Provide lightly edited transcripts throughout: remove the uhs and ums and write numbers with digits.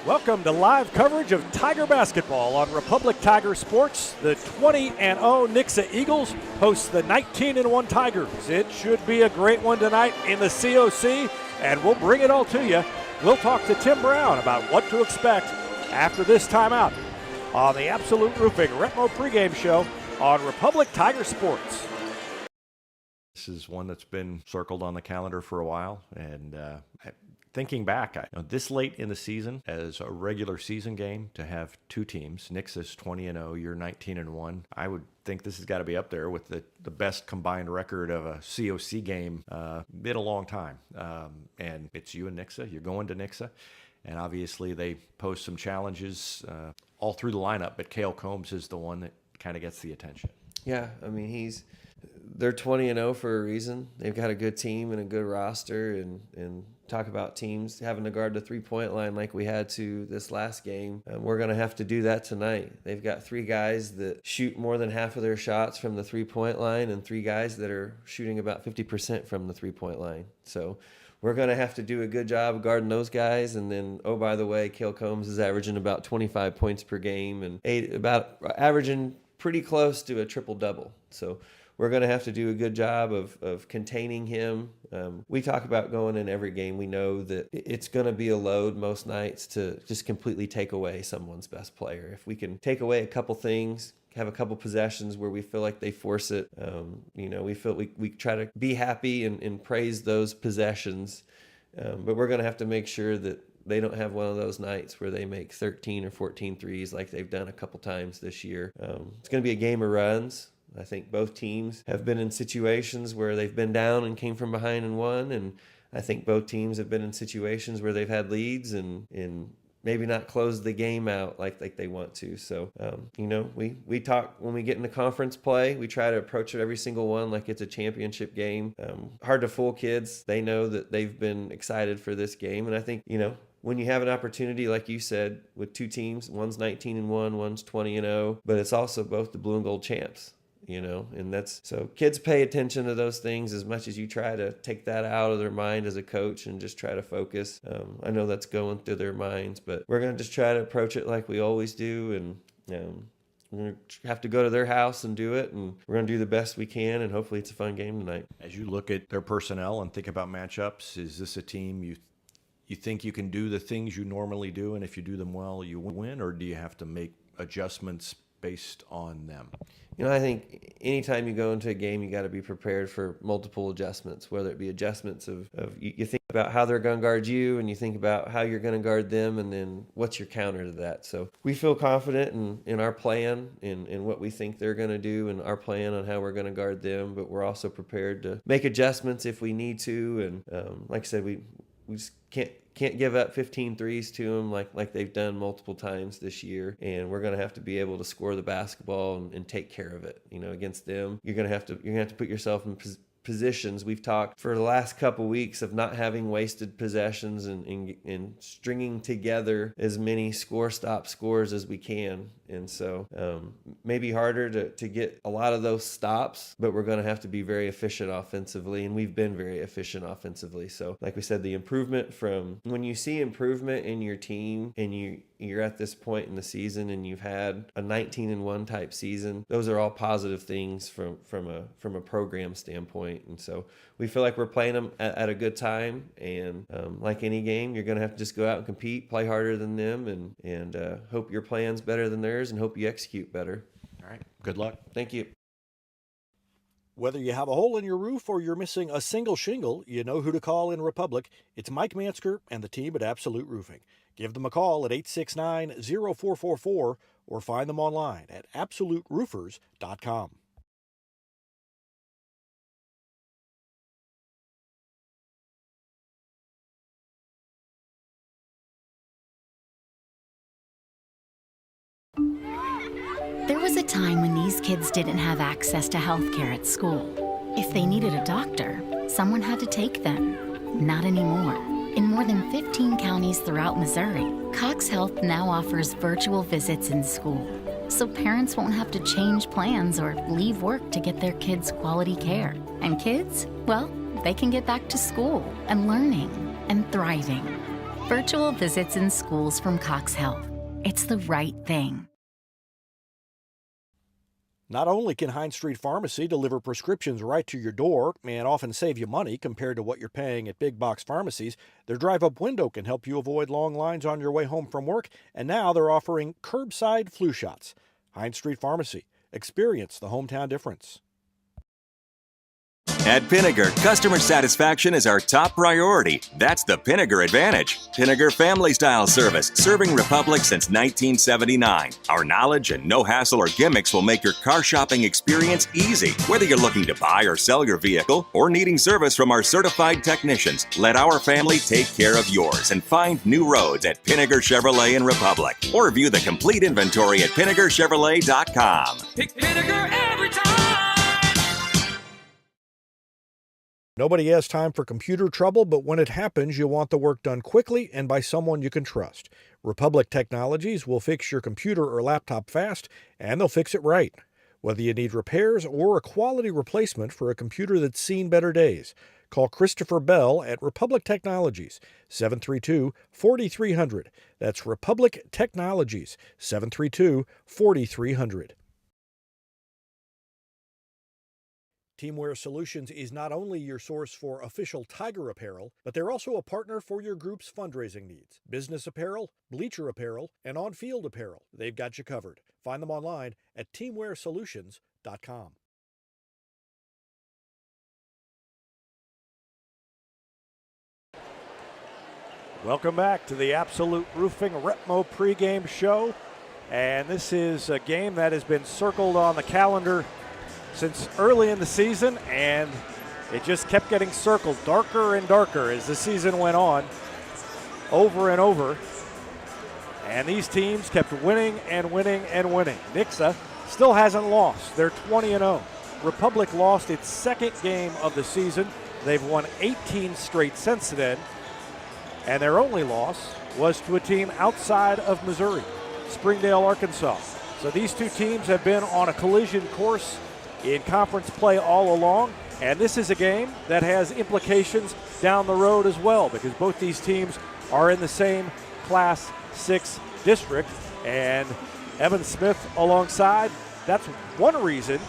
Welcome to live coverage of Tiger basketball on Republic Tiger Sports. The 20-0 Nixa Eagles host the 19-1 Tigers. It should be a great one tonight in the COC, and we'll bring it all to you. We'll talk to Tim Brown about what to expect after this timeout on the Absolute Roofing Retmo pregame show on Republic Tiger Sports. This is one that's been circled on the calendar for a while, and thinking back, this late in the season as a regular season game to have two teams, Nixa's 20-0, you're 19-1. I would think this has got to be up there with the best combined record of a COC game in a long time. And it's you and Nixa. You're going to Nixa. And obviously they pose some challenges all through the lineup, but Cale Combs is the one that kind of gets the attention. Yeah, I mean, they're 20-0 for a reason. They've got a good team and a good roster, and talk about teams having to guard the three-point line like we had to this last game. We're going to have to do that tonight. They've got three guys that shoot more than half of their shots from the three-point line and three guys that are shooting about 50% from the three-point line. So we're going to have to do a good job guarding those guys. And then, oh, by the way, Cale Combs is averaging about 25 points per game and averaging pretty close to a triple-double. So we're going to have to do a good job of containing him. We talk about going in every game. We know that it's going to be a load most nights to just completely take away someone's best player. If we can take away a couple things, have a couple possessions where we feel like they force it, we feel we try to be happy and praise those possessions. But we're going to have to make sure that they don't have one of those nights where they make 13 or 14 threes like they've done a couple times this year. It's going to be a game of runs. I think both teams have been in situations where they've been down and came from behind and won, and I think both teams have been in situations where they've had leads and maybe not closed the game out like they want to. So, we talk when we get into conference play, we try to approach it every single one like it's a championship game. Hard to fool kids. They know that they've been excited for this game, and I think, when you have an opportunity, like you said, with two teams, one's 19-1, one's 20-0, but it's also both the blue and gold champs. And that's so kids pay attention to those things as much as you try to take that out of their mind as a coach and just try to focus. I know that's going through their minds, but we're going to just try to approach it like we always do. And we're going to have to go to their house and do it. And we're going to do the best we can. And hopefully it's a fun game tonight. As you look at their personnel and think about matchups, is this a team you think you can do the things you normally do, and if you do them well, you win, or do you have to make adjustments based on them? I think anytime you go into a game, you got to be prepared for multiple adjustments, whether it be adjustments of you think about how they're going to guard you, and you think about how you're going to guard them, and then what's your counter to that. So we feel confident in our plan, in what we think they're going to do, and our plan on how we're going to guard them, but we're also prepared to make adjustments if we need to. And like I said, we just can't give up 15 threes to them like they've done multiple times this year, and we're going to have to be able to score the basketball and take care of it. Against them, you're going to have to put yourself in positions. We've talked for the last couple weeks of not having wasted possessions and stringing together as many stop scores as we can. And so maybe harder to get a lot of those stops, but we're going to have to be very efficient offensively, and we've been very efficient offensively. So like we said, the improvement from when you see improvement in your team and you're at this point in the season and you've had a 19-1 type season, those are all positive things from a program standpoint. And so we feel like we're playing them at a good time, and like any game, you're going to have to just go out and compete, play harder than them, and hope your plan's better than theirs, and hope you execute better. All right. Good luck. Thank you. Whether you have a hole in your roof or you're missing a single shingle, you know who to call in Republic. It's Mike Mansker and the team at Absolute Roofing. Give them a call at 869-0444 or find them online at absoluteroofers.com. There was a time when these kids didn't have access to health care at school. If they needed a doctor, someone had to take them. Not anymore. In more than 15 counties throughout Missouri, Cox Health now offers virtual visits in school, so parents won't have to change plans or leave work to get their kids quality care. And kids, well, they can get back to school and learning and thriving. Virtual visits in schools from Cox Health. It's the right thing. Not only can Hines Street Pharmacy deliver prescriptions right to your door and often save you money compared to what you're paying at big box pharmacies, their drive-up window can help you avoid long lines on your way home from work, and now they're offering curbside flu shots. Hines Street Pharmacy. Experience the hometown difference. At Pinnaker, customer satisfaction is our top priority. That's the Pinnaker Advantage. Pinnaker Family Style Service, serving Republic since 1979. Our knowledge and no hassle or gimmicks will make your car shopping experience easy. Whether you're looking to buy or sell your vehicle or needing service from our certified technicians, let our family take care of yours and find new roads at Pinnaker Chevrolet in Republic. Or view the complete inventory at PinnakerChevrolet.com. Pick Pinnaker every time. Nobody has time for computer trouble, but when it happens, you want the work done quickly and by someone you can trust. Republic Technologies will fix your computer or laptop fast, and they'll fix it right. Whether you need repairs or a quality replacement for a computer that's seen better days, call Christopher Bell at Republic Technologies, 732-4300. That's Republic Technologies, 732-4300. Teamwear Solutions is not only your source for official Tiger apparel, but they're also a partner for your group's fundraising needs. Business apparel, bleacher apparel, and on-field apparel. They've got you covered. Find them online at teamwearsolutions.com. Welcome back to the Absolute Roofing Retmo pregame show. And this is a game that has been circled on the calendar since early in the season, and it just kept getting circled darker and darker as the season went on, over and over. And these teams kept winning and winning and winning. Nixa still hasn't lost. They're 20-0. Republic lost its second game of the season. They've won 18 straight since then. And their only loss was to a team outside of Missouri, Springdale, Arkansas. So these two teams have been on a collision course in conference play all along, and this is a game that has implications down the road as well, because both these teams are in the same Class 6 district, and Evan Smith alongside. That's one reason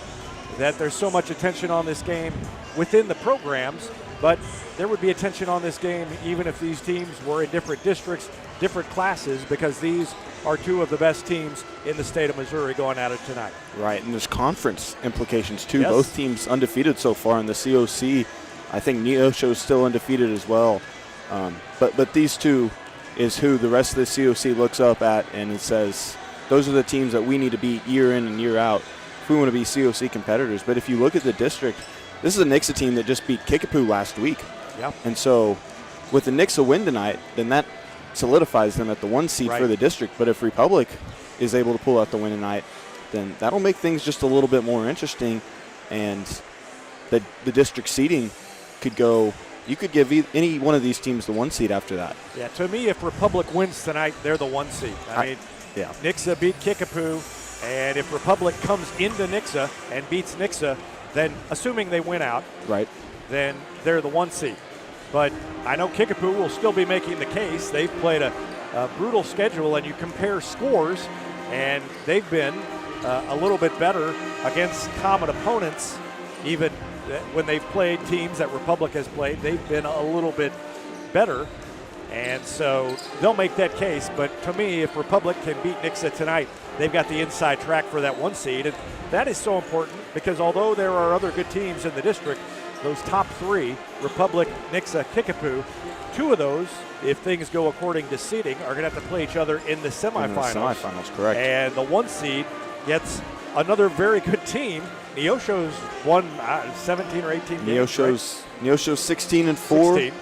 that there's so much attention on this game within the programs, but there would be attention on this game even if these teams were in different districts, different classes, because these are two of the best teams in the state of Missouri going at it tonight. Right, and there's conference implications too. Yes. Both teams undefeated so far in the COC. I think Neosho is still undefeated as well. But these two is who the rest of the COC looks up at, and it says those are the teams that we need to beat year in and year out if we want to be COC competitors. But if you look at the district, this is a Nixa team that just beat Kickapoo last week. Yep. And so with the Nixa win tonight, then that solidifies them at the 1 seed for the district. But if Republic is able to pull out the win tonight, then that'll make things just a little bit more interesting, and the district seeding could go. You could give any one of these teams the 1 seed after that. Yeah, to me, if Republic wins tonight, they're the 1 seed. I mean, Nixa beat Kickapoo, and if Republic comes into Nixa and beats Nixa, then assuming they win out, then they're the 1 seed. But I know Kickapoo will still be making the case. They've played a brutal schedule, and you compare scores, and they've been a little bit better against common opponents. Even when they've played teams that Republic has played, they've been a little bit better. And so they'll make that case. But to me, if Republic can beat Nixa tonight, they've got the inside track for that 1 seed. And that is so important because although there are other good teams in the district, those top three, Republic, Nixa, Kickapoo, two of those, if things go according to seeding, are going to have to play each other in the semifinals. In the semifinals, correct. And the 1 seed gets another very good team. Neosho's won 17 or 18 games. Neosho's 16-4.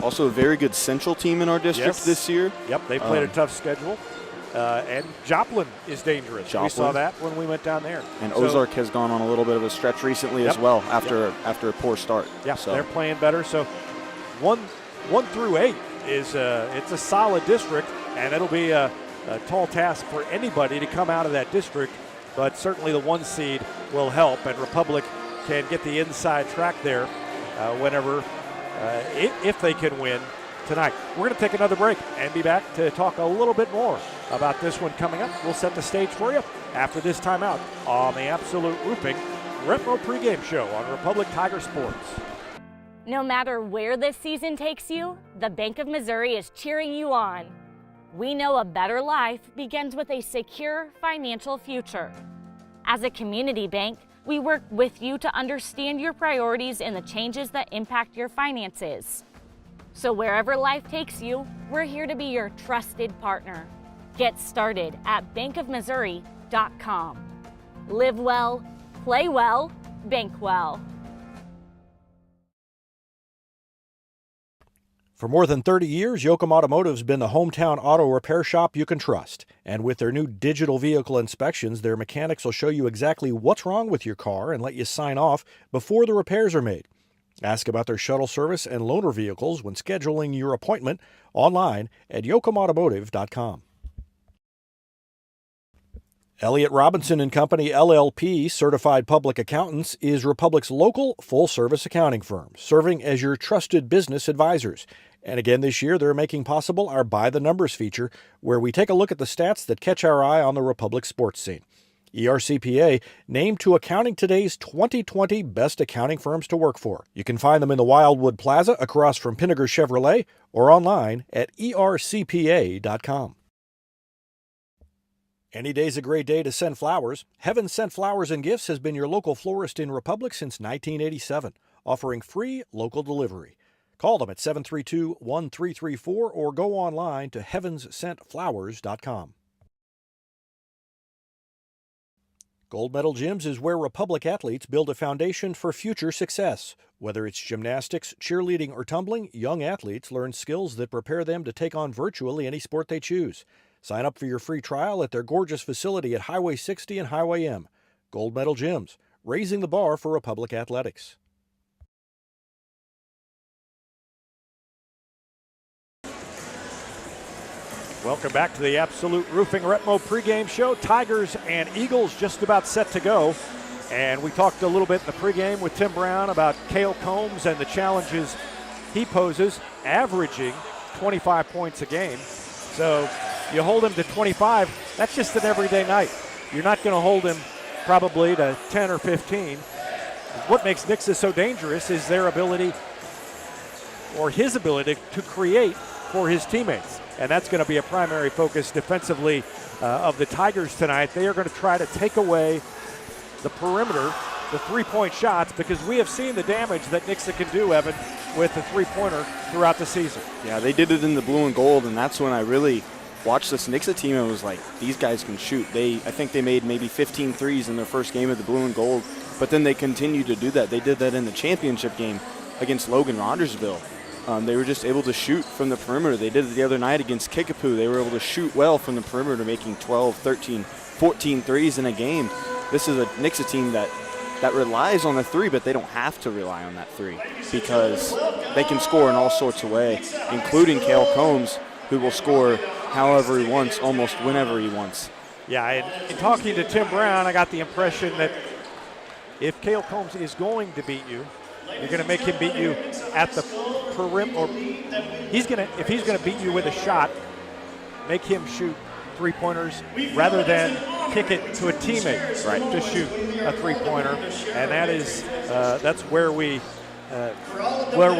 Also a very good Central team in our district this year. Yep, they played a tough schedule. And Joplin is dangerous. We saw that when we went down there. And Ozark has gone on a little bit of a stretch recently as well after a poor start. Yeah, so they're playing better. So 1 through 8 is it's a solid district, and it'll be a tall task for anybody to come out of that district. But certainly the 1 seed will help, and Republic can get the inside track there whenever, if they can win tonight. We're going to take another break and be back to talk a little bit more about this one coming up. We'll set the stage for you after this timeout on the Absolute Roofing Retro Pregame Show on Republic Tiger Sports. No matter where this season takes you, the Bank of Missouri is cheering you on. We know a better life begins with a secure financial future. As a community bank, we work with you to understand your priorities and the changes that impact your finances. So wherever life takes you, we're here to be your trusted partner. Get started at bankofmissouri.com. Live well, play well, bank well. For more than 30 years, Yoakum Automotive's been the hometown auto repair shop you can trust. And with their new digital vehicle inspections, their mechanics will show you exactly what's wrong with your car and let you sign off before the repairs are made. Ask about their shuttle service and loaner vehicles when scheduling your appointment online at yoakumautomotive.com. Elliott Robinson and Company LLP, Certified Public Accountants, is Republic's local full-service accounting firm, serving as your trusted business advisors. And again this year, they're making possible our By the Numbers feature, where we take a look at the stats that catch our eye on the Republic sports scene. ERCPA named to Accounting Today's 2020 Best Accounting Firms to Work For. You can find them in the Wildwood Plaza across from Pinnager Chevrolet or online at ercpa.com. Any day's a great day to send flowers. Heaven Sent Flowers and Gifts has been your local florist in Republic since 1987, offering free local delivery. Call them at 732-1334 or go online to heavenssentflowers.com. Gold Medal Gyms is where Republic athletes build a foundation for future success. Whether it's gymnastics, cheerleading, or tumbling, young athletes learn skills that prepare them to take on virtually any sport they choose. Sign up for your free trial at their gorgeous facility at Highway 60 and Highway M. Gold Medal Gyms, raising the bar for Republic athletics. Welcome back to the Absolute Roofing Retmo pregame show. Tigers and Eagles just about set to go. And we talked a little bit in the pregame with Tim Brown about Cale Combs and the challenges he poses, averaging 25 points a game. So you hold him to 25, that's just an everyday night. You're not going to hold him probably to 10 or 15. What makes Nixa so dangerous is their ability, or his ability, to create for his teammates. And that's going to be a primary focus defensively of the Tigers tonight. They are going to try to take away the perimeter, the three-point shots, because we have seen the damage that Nixa can do, Evan, with the three-pointer throughout the season. Yeah, they did it in the blue and gold, and that's when I really watched this Nixa team and was like, these guys can shoot. I think they made maybe 15 threes in their first game of the blue and gold, but then they continued to do that. They did that in the championship game against Logan Rogersville. They were just able to shoot from the perimeter. They did it the other night against Kickapoo. They were able to shoot well from the perimeter, making 12, 13, 14 threes in a game. This is a Nixa team that relies on the three, but they don't have to rely on that three because they can score in all sorts of ways, including Cale Combs, who will score however he wants, almost whenever he wants. Yeah, in talking to Tim Brown, I got the impression that if Cale Combs is going to beat you, you're going to make him beat you at the perimeter. Or if he's going to beat you with a shot, make him shoot three-pointers rather than kick it to a teammate to shoot a three-pointer. And that's where we'll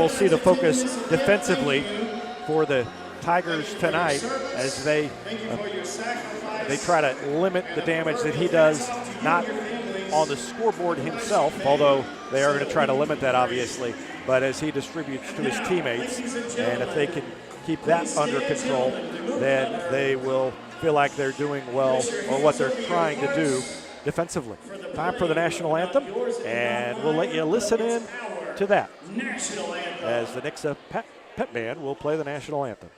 see the focus defensively for the Tigers tonight as they try to limit the damage that he does, not on the scoreboard himself, although they are going to try to limit that, obviously, but as he distributes to his teammates. And if they can keep that under control, then they will feel like they're doing well, or what they're trying to do defensively. Time for the national anthem, and we'll let you listen in to that as the Nixa Pep Band will play the national anthem.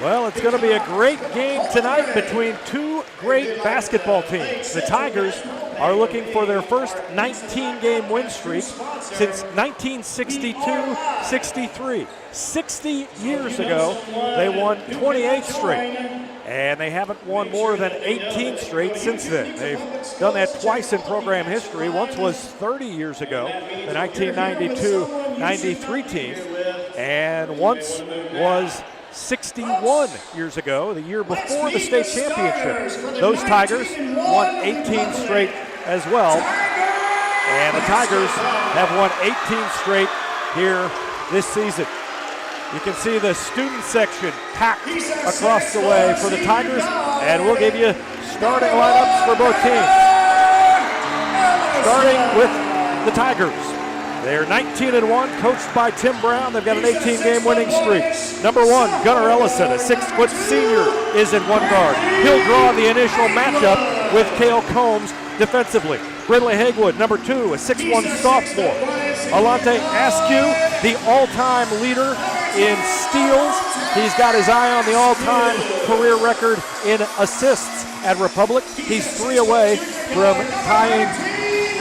Well, it's going to be a great game tonight between two great basketball teams. The Tigers are looking for their first 19-game win streak since 1962-63. 60 years ago, they won 28 straight, and they haven't won more than 18 straight since then. They've done that twice in program history. Once was 30 years ago, the 1992-93 team, and once was 61 years ago, the year before the state championship. Those Tigers won 18 straight as well, and the Tigers have won 18 straight here this season. You can see the student section packed across the way for the Tigers, and we'll give you starting lineups for both teams. Starting with the Tigers. They're 19-1, coached by Tim Brown. They've got an 18-game winning streak. Number 1, Gunnar Ellison, a 6-foot senior, is in one guard. He'll draw the initial matchup with Cale Combs defensively. Brindley Hagwood, number 2, a 6'1 sophomore. Alante Askew, the all-time leader in steals. He's got his eye on the all-time career record in assists at Republic. He's 3 away from tying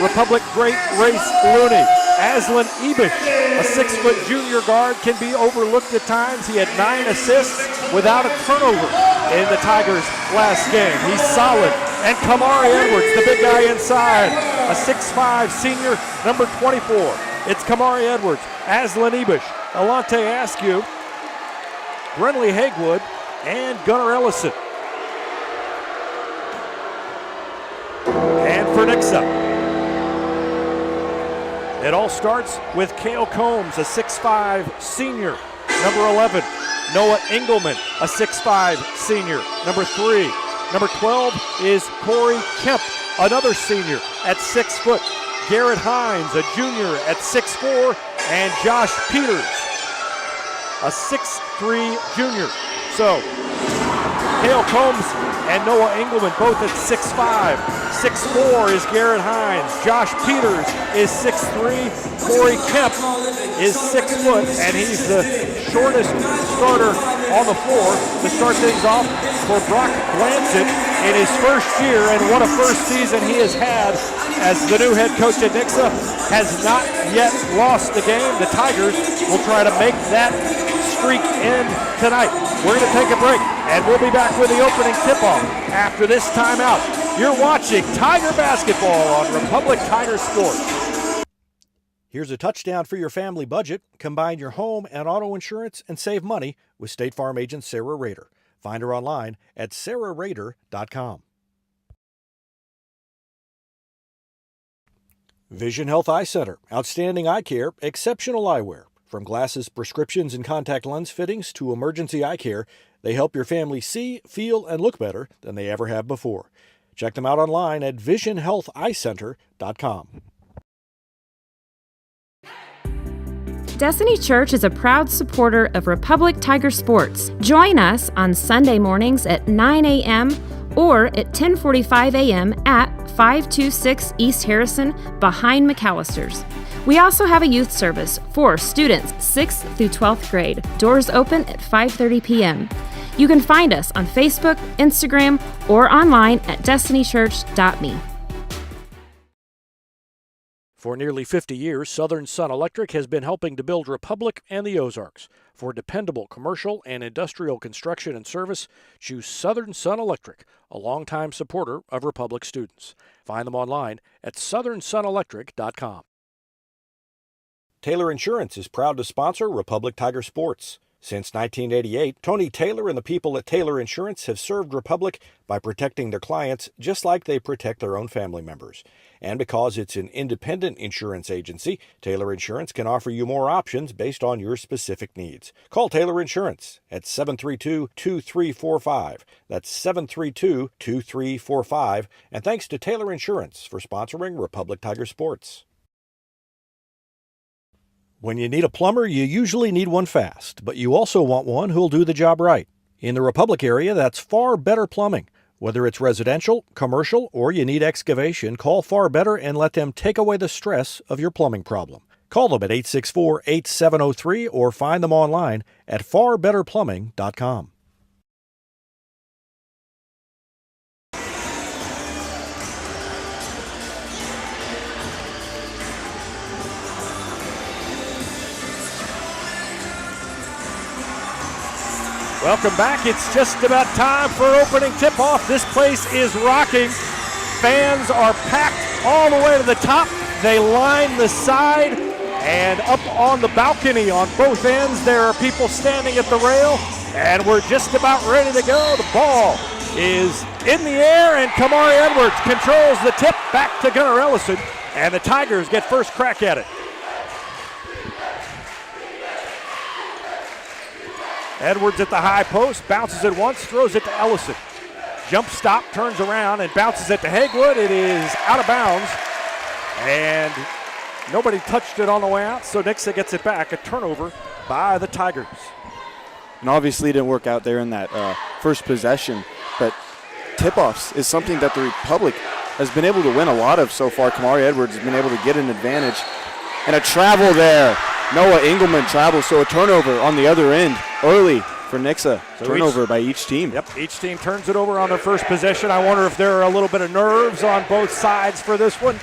Republic great Race Looney. Aslan Ibish, a 6-foot junior guard, can be overlooked at times. He had 9 assists without a turnover in the Tigers' last game. He's solid. And Kamari Edwards, the big guy inside, a 6'5 senior, number 24. It's Kamari Edwards, Aslan Ibish, Alante Askew, Brindley Hagwood, and Gunnar Ellison. And for Nixa, it all starts with Cale Combs, a 6'5 senior. Number 11, Noah Engelman, a 6'5 senior. Number 3. Number 12 is Corey Kemp, another senior at 6 foot. Garrett Hines, a junior at 6'4. And Josh Peters, a 6'3 junior. So, Cale Combs and Noah Engelman both at 6'5". 6'4 is Garrett Hines. Josh Peters is 6'3". Corey Kemp is 6 foot, and he's the shortest starter on the floor to start things off for Brock Blancett in his first year, and what a first season he has had as the new head coach at Nixa. Has not yet lost the game. The Tigers will try to make that streak end tonight. We're going to take a break, and we'll be back with the opening tip-off after this timeout. You're watching Tiger Basketball on Republic Tiger Sports. Here's a touchdown for your family budget. Combine your home and auto insurance and save money with State Farm agent Sarah Rader. Find her online at sarahrader.com. Vision Health Eye Center. Outstanding eye care, exceptional eyewear. From glasses, prescriptions, and contact lens fittings to emergency eye care, they help your family see, feel, and look better than they ever have before. Check them out online at visionhealtheyecenter.com. Destiny Church is a proud supporter of Republic Tiger Sports. Join us on Sunday mornings at 9 a.m. or at 10:45 a.m. at 526 East Harrison behind McAllister's. We also have a youth service for students 6th through 12th grade. Doors open at 5:30 p.m. You can find us on Facebook, Instagram, or online at destinychurch.me. For nearly 50 years, Southern Sun Electric has been helping to build Republic and the Ozarks. For dependable commercial and industrial construction and service, choose Southern Sun Electric, a longtime supporter of Republic students. Find them online at southernsunelectric.com. Taylor Insurance is proud to sponsor Republic Tiger Sports. Since 1988, Tony Taylor and the people at Taylor Insurance have served Republic by protecting their clients just like they protect their own family members. And because it's an independent insurance agency, Taylor Insurance can offer you more options based on your specific needs. Call Taylor Insurance at 732-2345. That's 732-2345. And thanks to Taylor Insurance for sponsoring Republic Tiger Sports. When you need a plumber, you usually need one fast, but you also want one who'll do the job right. In the Republic area, that's Far Better Plumbing. Whether it's residential, commercial, or you need excavation, call Far Better and let them take away the stress of your plumbing problem. Call them at 864-8703 or find them online at farbetterplumbing.com. Welcome back. It's just about time for opening tip-off. This place is rocking. Fans are packed all the way to the top. They line the side, and up on the balcony on both ends, there are people standing at the rail, and we're just about ready to go. The ball is in the air, and Kamari Edwards controls the tip back to Gunnar Ellison, and the Tigers get first crack at it. Edwards at the high post, bounces it once, throws it to Ellison. Jump stop, turns around, and bounces it to Haywood. It is out of bounds, and nobody touched it on the way out, so Nixa gets it back. A turnover by the Tigers. And obviously it didn't work out there in that first possession, but tip-offs is something that the Republic has been able to win a lot of so far. Kamari Edwards has been able to get an advantage. And a travel there. Noah Engelman travels, so a turnover on the other end early for Nixa. So turnover by each team. Yep, each team turns it over on their first possession. I wonder if there are a little bit of nerves on both sides for this one.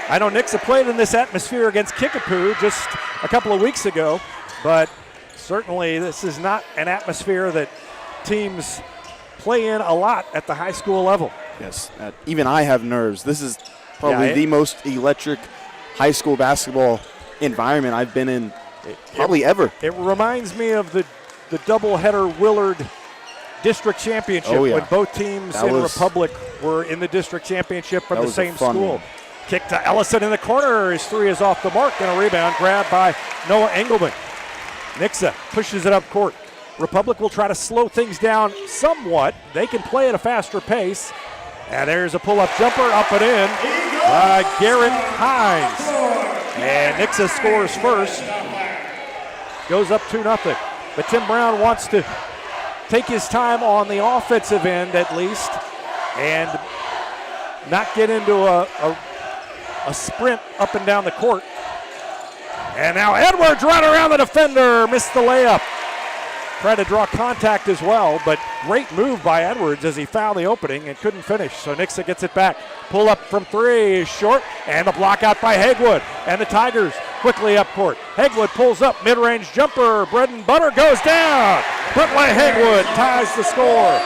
I know Nixa played in this atmosphere against Kickapoo just a couple of weeks ago, but certainly this is not an atmosphere that teams play in a lot at the high school level. Yes, even I have nerves. This is probably the most electric high school basketball environment I've been in probably ever. It reminds me of the doubleheader Willard district championship when both teams in Republic were in the district championship from the same school. Kick to Ellison in the corner. His three is off the mark, and a rebound grabbed by Noah Engelman. Nixa pushes it up court. Republic will try to slow things down somewhat. They can play at a faster pace. And there's a pull-up jumper, up and in by Garrett Hines. And Nixa scores first. Goes up 2-0. But Tim Brown wants to take his time on the offensive end at least and not get into a sprint up and down the court. And now Edwards right around the defender, missed the layup. Tried to draw contact as well, but great move by Edwards as he fouled the opening and couldn't finish. So Nixa gets it back. Pull up from three is short, and the block out by Haywood. And the Tigers quickly up court. Haywood pulls up, mid-range jumper. Bread and butter goes down. Brooklyn Haywood ties the score.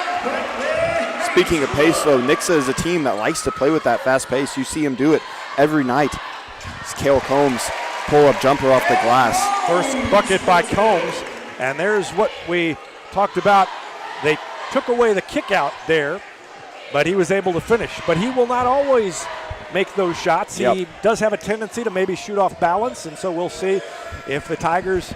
Speaking of pace, though, Nixa is a team that likes to play with that fast pace. You see him do it every night. It's Cale Combs, pull-up jumper off the glass. First bucket by Combs. And there's what we talked about. They took away the kick out there, but he was able to finish. But he will not always make those shots. He does have a tendency to maybe shoot off balance, and so we'll see if the Tigers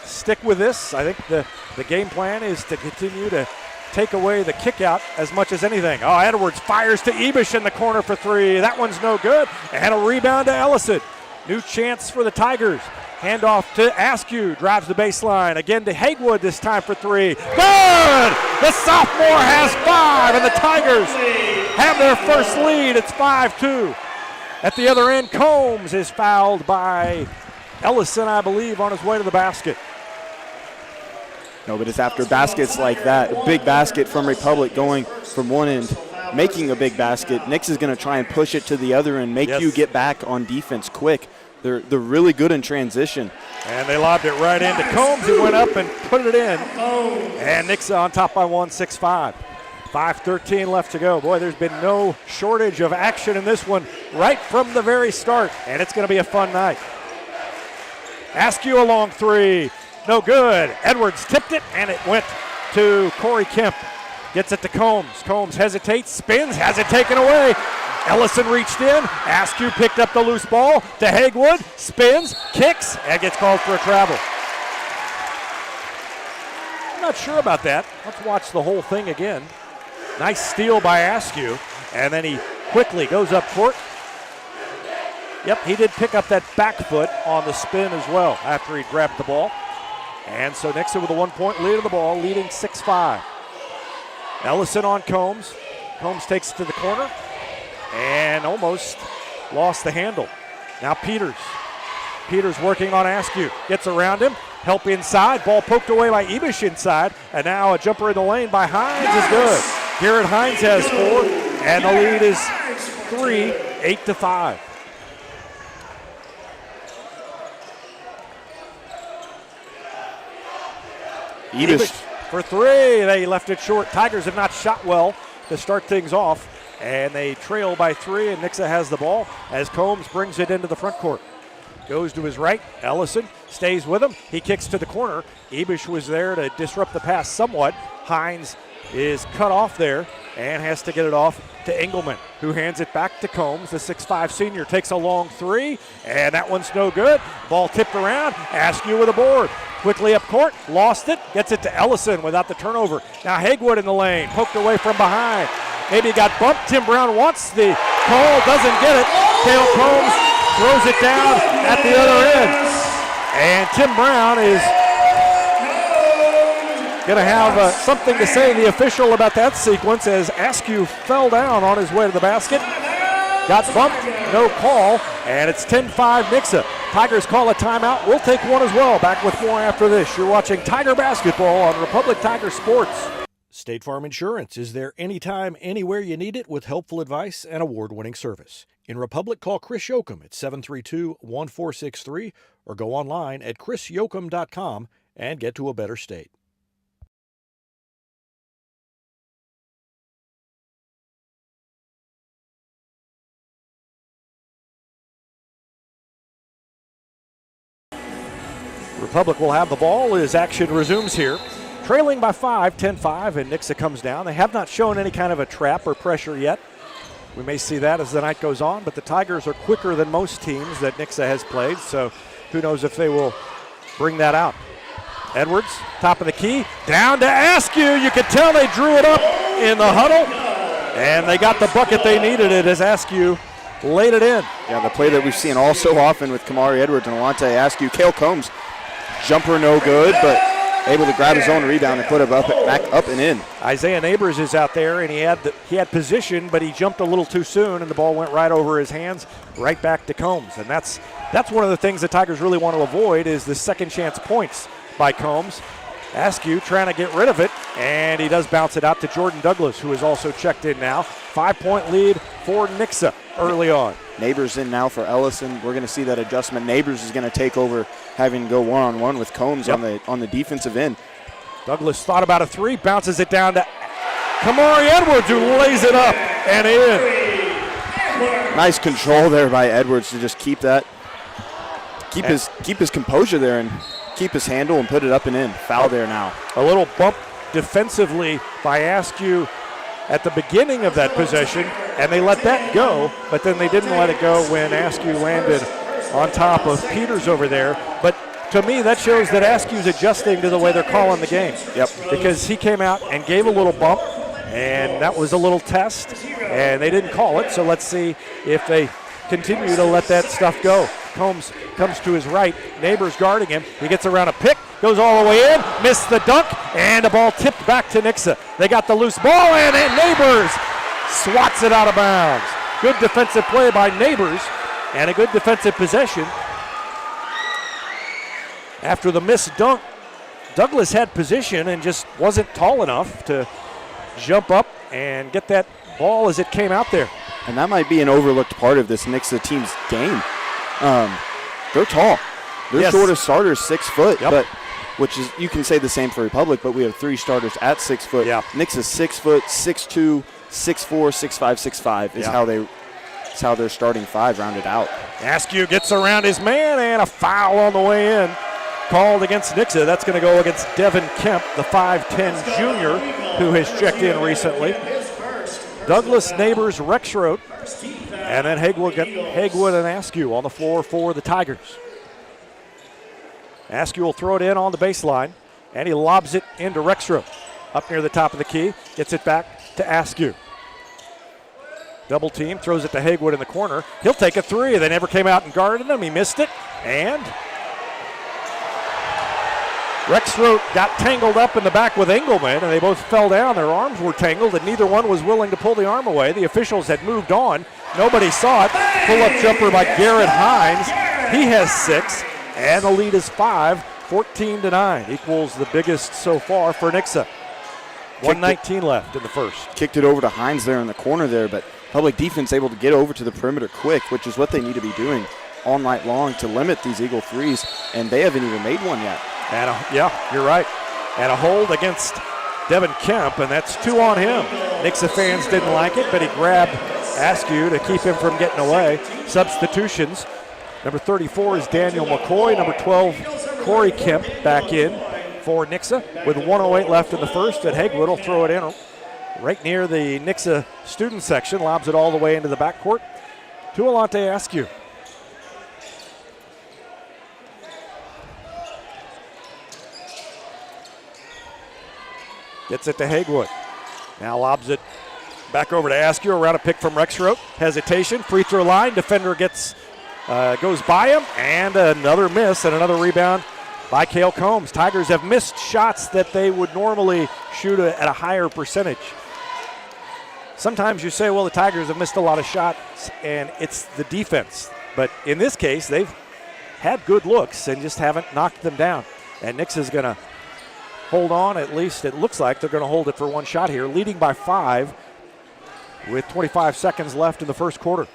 stick with this. I think the game plan is to continue to take away the kick out as much as anything. Oh, Edwards fires to Ebish in the corner for three. That one's no good. And a rebound to Ellison. New chance for the Tigers. Handoff to Askew, drives the baseline. Again to Haywood this time for three. Good! The sophomore has 5, and the Tigers have their first lead. It's 5-2. At the other end, Combs is fouled by Ellison, I believe, on his way to the basket. No, but it's after baskets like that, a big basket from Republic going from one end, making a big basket. Nixa is going to try and push it to the other and make you get back on defense quick. They're really good in transition. And they lobbed it right into Combs. He went up and put it in. And Nixa on top by 1, 6-5. 5:13 left to go. Boy, there's been no shortage of action in this one right from the very start. And it's going to be a fun night. Askew a long three. No good. Edwards tipped it, and it went to Corey Kemp. Gets it to Combs. Combs hesitates, spins, has it taken away. Ellison reached in. Askew picked up the loose ball to Haywood. Spins, kicks, and gets called for a travel. I'm not sure about that. Let's watch the whole thing again. Nice steal by Askew, and then he quickly goes up court. Yep, he did pick up that back foot on the spin as well after he grabbed the ball. And so Nixa with a 1-point lead of the ball, leading 6-5. Ellison on Combs. Combs takes it to the corner and almost lost the handle. Now Peters. Peters working on Askew. Gets around him. Help inside. Ball poked away by Ebish inside. And now a jumper in the lane by Hines is good. Garrett Hines has 4. And the lead is 3, 8-5. for three. They left it short. Tigers have not shot well to start things off, and they trail by 3, and Nixa has the ball as Combs brings it into the front court. Goes to his right. Ellison stays with him. He kicks to the corner. Ebish was there to disrupt the pass somewhat. Hines is cut off there and has to get it off to Engelman, who hands it back to Combs. The 6'5 senior takes a long 3, and that one's no good. Ball tipped around. Askew with a board. Quickly up court, lost it, gets it to Ellison without the turnover. Now Hagwood in the lane, poked away from behind. Maybe got bumped. Tim Brown wants the call, doesn't get it. Cale Combs throws it down at the other end. And Tim Brown is going to have something to say to the official about that sequence as Askew fell down on his way to the basket. Got bumped, no call, and it's 10-5 Nixa. Tigers call a timeout. We'll take one as well. Back with more after this. You're watching Tiger Basketball on Republic Tiger Sports. State Farm Insurance is there anytime, anywhere you need it with helpful advice and award-winning service. In Republic, call Chris Yoakum at 732-1463 or go online at chrisyoakum.com and get to a better state. Republic will have the ball as action resumes here. Trailing by 5, 10-5, and Nixa comes down. They have not shown any kind of a trap or pressure yet. We may see that as the night goes on, but the Tigers are quicker than most teams that Nixa has played, so who knows if they will bring that out. Edwards, top of the key, down to Askew. You could tell they drew it up in the huddle, and they got the bucket they needed it as Askew laid it in. Yeah, the play that we've seen all so often with Kamari Edwards and Alante Askew. Cale Combs, jumper no good, but able to grab his own rebound and put it back up and in. Isaiah Neighbors is out there, and he had position, but he jumped a little too soon, and the ball went right over his hands, right back to Combs. And that's one of the things the Tigers really want to avoid is the second chance points by Combs. Askew trying to get rid of it, and he does bounce it out to Jordan Douglas, who is also checked in now. 5-point lead for Nixa early on. Neighbors in now for Ellison. We're going to see that adjustment. Neighbors is going to take over, having to go one-on-one with Combs on the defensive end. Douglas thought about a 3, bounces it down to Kamari Edwards, who lays it up and in. Nice control there by Edwards to just keep his composure there and keep his handle and put it up and in. Foul there now. A little bump defensively by Askew at the beginning of that possession, and they let that go, but then they didn't let it go when Askew landed on top of Peters over there. But to me, that shows that Askew's adjusting to the way they're calling the game. Yep. Because he came out and gave a little bump, and that was a little test, and they didn't call it, so let's see if they continue to let that stuff go. Combs comes to his right, Neighbors guarding him. He gets around a pick, goes all the way in, missed the dunk, and the ball tipped back to Nixa. They got the loose ball, and Neighbors swats it out of bounds. Good defensive play by Neighbors, and a good defensive possession. After the missed dunk, Douglas had position and just wasn't tall enough to jump up and get that ball as it came out there. And that might be an overlooked part of this Nixa team's game. They're tall. Their shortest starter is 6 foot, but which is, you can say the same for Republic, but we have 3 starters at 6 foot. Yeah. Nixa 6 foot, 6'2", 6'4", 6'5", 6'5" is how their starting 5 rounded out. Askew gets around his man, and a foul on the way in called against Nixa. That's going to go against Devin Kemp, the 5'10 junior who has checked in recently. Douglas, Neighbors, Rexroth, and then Hagwood and Askew on the floor for the Tigers. Askew will throw it in on the baseline, and he lobs it into Rexroth. Up near the top of the key, gets it back to Askew. Double team, throws it to Hagwood in the corner. He'll take a 3. They never came out and guarded him. He missed it, and Rexroth got tangled up in the back with Engelman, and they both fell down. Their arms were tangled, and neither one was willing to pull the arm away. The officials had moved on. Nobody saw it. Pull-up jumper by Garrett Hines. He has 6, and the lead is 5, 14-9. Equals the biggest so far for Nixa. 1:19 left in the first. Kicked it over to Hines there in the corner there, but Public defense able to get over to the perimeter quick, which is what they need to be doing all night long to limit these Eagle threes, and they haven't even made one yet. And yeah, you're right. and a hold against Devin Kemp, and that's 2 on him. Nixa fans didn't like it, but he grabbed Askew to keep him from getting away. Substitutions. Number 34 is Daniel McCoy. Number 12, Corey Kemp back in for Nixa with 1:08 left in the first, and Hagwood will throw it in right near the Nixa student section, lobs it all the way into the backcourt to Alante Askew. Gets it to Hagwood. Now lobs it back over to Askew around a pick from Rexroth. Hesitation, free throw line. Defender goes by him, and another miss and another rebound by Cale Combs. Tigers have missed shots that they would normally shoot at a higher percentage. Sometimes you say, well, the Tigers have missed a lot of shots, and it's the defense. But in this case, they've had good looks and just haven't knocked them down. And Nixa's going to hold on. At least it looks like they're going to hold it for one shot here, leading by 5 with 25 seconds left in the first quarter.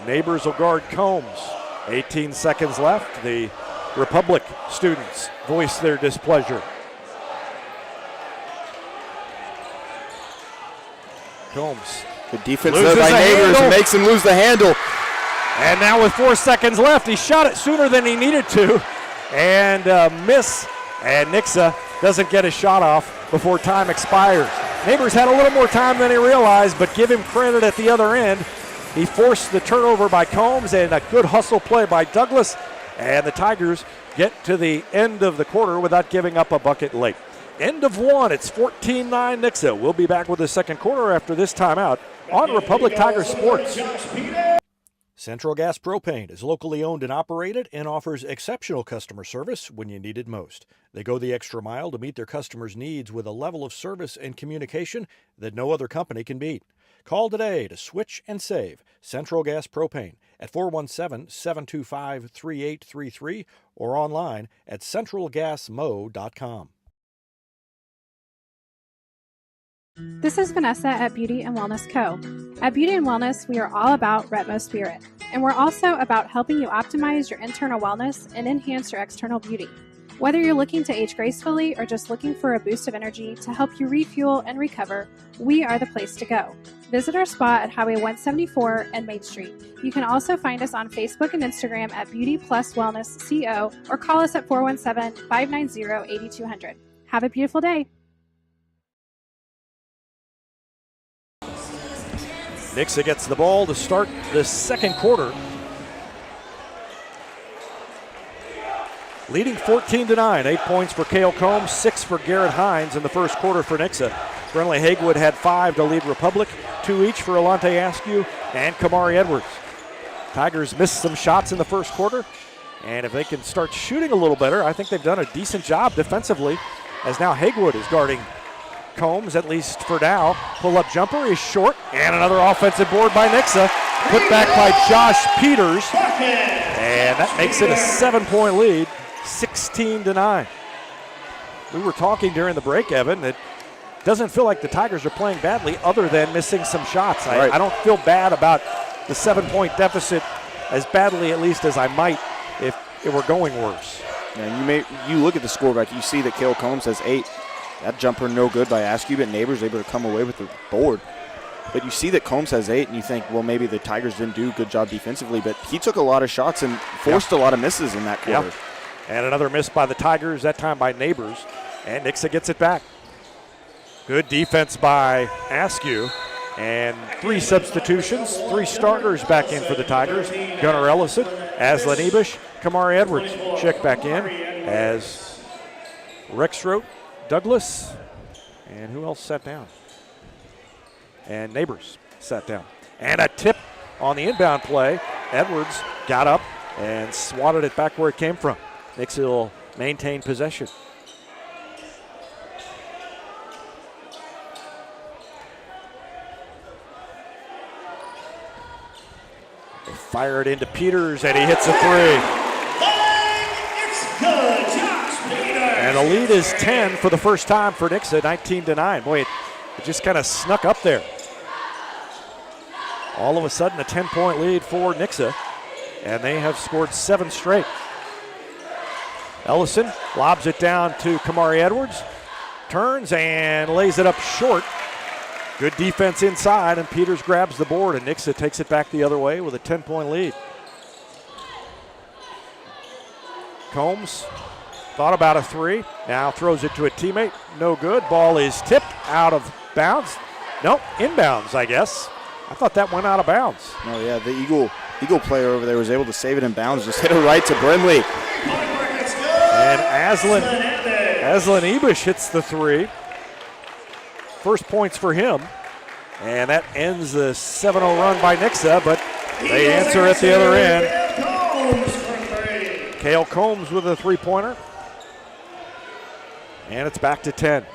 Neighbors will guard Combs. 18 seconds left. The Republic students voice their displeasure. Combs. Good defense there by Neighbors makes him lose the handle. And now with 4 seconds left, he shot it sooner than he needed to. And miss. And Nixa doesn't get a shot off before time expires. Neighbors had a little more time than he realized, but give him credit at the other end. He forced the turnover by Combs and a good hustle play by Douglas. And the Tigers get to the end of the quarter without giving up a bucket late. End of one. It's 14-9 Nixa. We'll be back with the second quarter after this timeout on Republic Tiger Sports. Central Gas Propane is locally owned and operated and offers exceptional customer service when you need it most. They go the extra mile to meet their customers' needs with a level of service and communication that no other company can beat. Call today to switch and save Central Gas Propane at 417-725-3833 or online at centralgasmo.com. This is Vanessa at Beauty and Wellness Co. At Beauty and Wellness, we are all about Retmo Spirit, and we're also about helping you optimize your internal wellness and enhance your external beauty. Whether you're looking to age gracefully or just looking for a boost of energy to help you refuel and recover, we are the place to go. Visit our spot at Highway 174 and Main Street. You can also find us on Facebook and Instagram at Beauty Plus Wellness CO or call us at 417-590-8200. Have a beautiful day. Nixa gets the ball to start the second quarter. Leading 14-9, 8 points for Cale Combs, 6 for Garrett Hines in the first quarter for Nixa. Brentley Hagwood had 5 to lead Republic, 2 each for Alante Askew and Kamari Edwards. Tigers missed some shots in the first quarter, and if they can start shooting a little better, I think they've done a decent job defensively, as now Hagwood is guarding Combs, at least for now. Pull-up jumper is short, and another offensive board by Nixa. Put back by Josh Peters, and that makes it a 7-point lead, 16-9. We were talking during the break, Evan, that doesn't feel like the Tigers are playing badly other than missing some shots. I don't feel bad about the 7-point deficit as badly, at least, as I might if it were going worse. Yeah, you look at the scoreboard, you see that Cale Combs has 8. That jumper no good by Askew, but Neighbors able to come away with the board. But you see that Combs has 8, and you think, well, maybe the Tigers didn't do a good job defensively, but he took a lot of shots and forced a lot of misses in that quarter. And another miss by the Tigers, that time by Neighbors, and Nixa gets it back. Good defense by Askew, and 3 substitutions, 3 starters back in for the Tigers. Gunnar Ellison, Aslan Ebish, Kamari Edwards check back in as Rexroth, Douglas, and who else sat down? And Neighbors sat down. And a tip on the inbound play. Edwards got up and swatted it back where it came from. Nixa will maintain possession. They fire it into Peters, and he hits a 3. And the lead is 10 for the first time for Nixa, 19-9. Boy, it just kind of snuck up there. All of a sudden, a 10-point lead for Nixa, and they have scored 7 straight. Ellison lobs it down to Kamari Edwards. Turns and lays it up short. Good defense inside, and Peters grabs the board, and Nixa takes it back the other way with a 10-point lead. Combs thought about a three. Now throws it to a teammate. No good. Ball is tipped out of bounds. Nope, inbounds, I guess. I thought that went out of bounds. No, yeah, the Eagle player over there was able to save it in bounds. Just hit it right to Brimley. And Aslan Ebish hits the three. First points for him. And that ends the 7-0 run by Nixa, but they answer at the other end. Cale Combs with a three-pointer. And it's back to 10.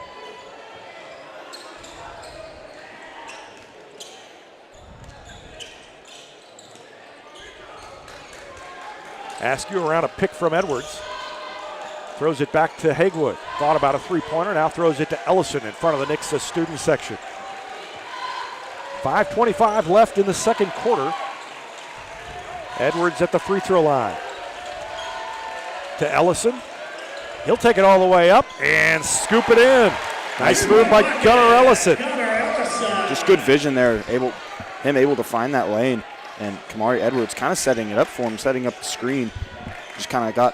Askew around a pick from Edwards. Throws it back to Hagewood. Thought about a three-pointer, now throws it to Ellison in front of the Nixa student section. 5:25 left in the second quarter. Edwards at the free throw line. To Ellison. He'll take it all the way up and scoop it in. Nice move by Gunnar Ellison. Just good vision there, able to find that lane. And Kamari Edwards kind of setting it up for him, setting up the screen. Just kind of